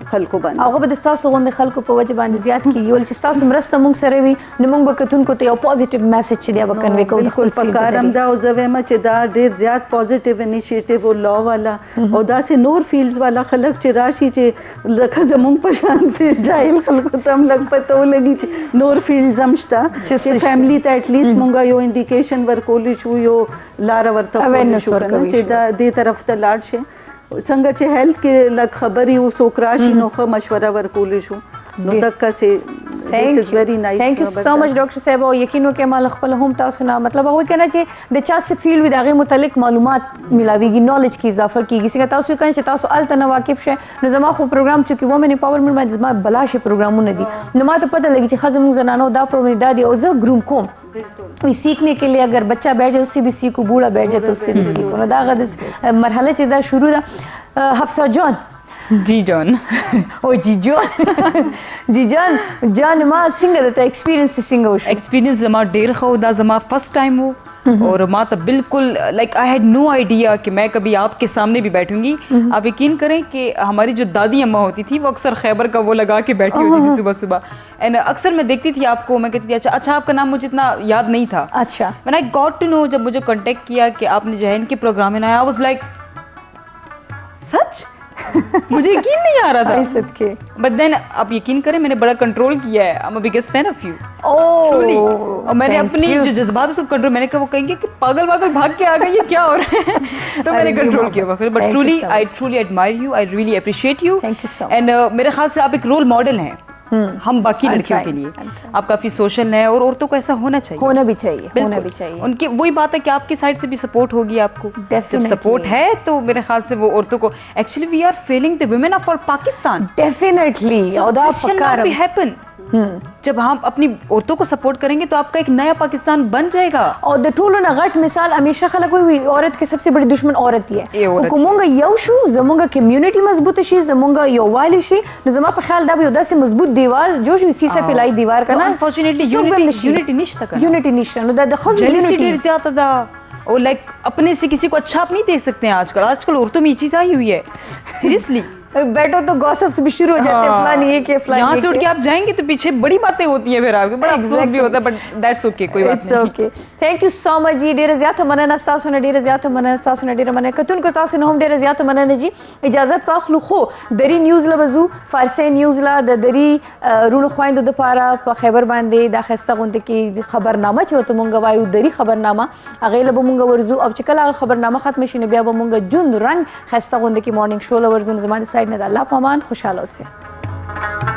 खलको बन आगा बदस्ता सोगन खलको पे वजह बांध ज़्याद की योल चिस्ता सुमरस्त मुंग सरेवी नमुंग बकतुन को ते पॉजिटिव मैसेज चे दिया बकन वे को बिल्कुल पकारम दा जवे म चे दा ढेर ज़्यादा पॉजिटिव इनिशिएटिव और लॉ वाला और दासे नोर फील्ड्स वाला खलक चे राशि चे लखा जमुंग पशान थे जाहिल खलको तम लग पतो लगी नोर फील्ड जमश्ता चे फैमिली ता एटलीस्ट मुंगा यो इंडिकेशन वर कोलिश यो लारा वर तो अवेयरनेस वर चे दा दे तरफ ता लाड छे संग चे हेल्थ के लग खबरी हो सोकराशी नो ख मशवरा वर कोलिश हो नो दक्का से this is very nice thank you so much doctor साहब और यकीन हो के माल खपल हम तासुना मतलब वो कहना चाहिए द चा से फील्ड विद आगे मुतल्लिक मालूमात मिलावेगी नॉलेज की इजाफा की किसी का तासु कहना चाहिए तासु अल तना वाकिफ है नजमा खो प्रोग्राम चुकी वो मैंने पावरमेंट में जमा बलाश प्रोग्राम ने दी नमा तो पता लगी खजम जनानो दा प्रोग्राम दादी और ज ग्रूम को सीखने के लिए अगर बच्चा बैठ जाए उससे भी सीखो, बूढ़ा बैठ जाए तो उससे भी सीखो ना दागद मरहले चिदा शुरू दा हफ्सा जॉन जी जॉन ओ जी जॉन जान मा सिंग द एक्सपीरियंस एक्सपीरियंस जमा डेर खो दा जमा फर्स्ट टाइम हो और माँ तो बिल्कुल like I had no idea कि मैं कभी आपके सामने भी बैठूंगी। आप यकीन करें कि हमारी जो दादी अम्मा होती थी वो अक्सर खैबर का वो लगा के बैठी होती थी सुबह सुबह एंड अक्सर मैं देखती थी आपको, मैं कहती थी अच्छा आपका नाम मुझे इतना याद नहीं था। अच्छा when I got to know, जब मुझे कांटेक्ट किया कि आपने जो है इनके प्रोग्राम में आया, आई वाज लाइक सच मुझे यकीन नहीं आ रहा था सदके बट देन आप यकीन करें मैंने बड़ा कंट्रोल किया है। I am a biggest fan of you और मैंने अपनी जो जज्बात उसको कंट्रोल, मैंने कहा वो कहेंगे कि पागल भाग के आ गई ये क्या हो रहा है तो मैंने कंट्रोल किया but truly I truly admire you, I really appreciate you and मेरे ख्याल से आप एक रोल मॉडल हैं हम बाकी लड़कियों के लिए। आप काफ़ी सोशल हैं और औरतों को ऐसा होना चाहिए होना भी चाहिए। उनकी वही बात है कि आपकी साइड से भी सपोर्ट होगी आपको, जब सपोर्ट है तो मेरे ख्याल से वो औरतों को actually we are failing the women of Pakistan definitely happen. जब हम अपनी औरतों को सपोर्ट करेंगे तो आपका एक नया पाकिस्तान बन जाएगा। और द टूल न गट मिसाल हमेशा खलक हुई औरत के सबसे बड़ी दुश्मन औरत ही है। हुकुमंगा यौशु जमुंगा कम्युनिटी मजबूत शी जमुंगा योवाली शी नजमा पे ख्याल दा बियोदा से मजबूत दीवार जो सीसा पिलाई दीवार का ना अनफॉर्चूनेटली यूनिटी निश्ता नो द खज यूनिटी ज्यादा दा और लाइक अपने से किसी को अच्छा आप नहीं देख सकते हैं। आजकल औरतों में ये चीज़ आई हुई है सीरियसली बैठो तो गॉसिप्स भी शुरू हो जाते हैं, फलानी ये के फलानी यहाँ से उठ के आप जाएंगे तो पीछे बड़ी बातें होती हैं, फिर आपके बड़ा अफसोस भी होता है, बट दैट्स ओके, कोई बात इट्स नहीं। Okay. Thank you so much जी, ډیره زیاته مننه تاسو نه، ډیره زیاته مننه تاسو نه، ډیره مننه کتونکو تاسو نه هم ډیره زیاته مننه جی. اجازه واخلو خو دری نیوز لوزو فارسی نیوز لا د دری رونو خويندو د پاره په خبر باندې د خسته غونډه کې خبرنامه چې وته مونږ وایو دری خبرنامه هغه له مونږ ورزو او چې کله خبرنامه ختم شي بیا به مونږ جون رنگ خسته غونډه کې مارنینګ شو لورزو زمانه سایډ نه د الله پامان خوشاله اوسئ.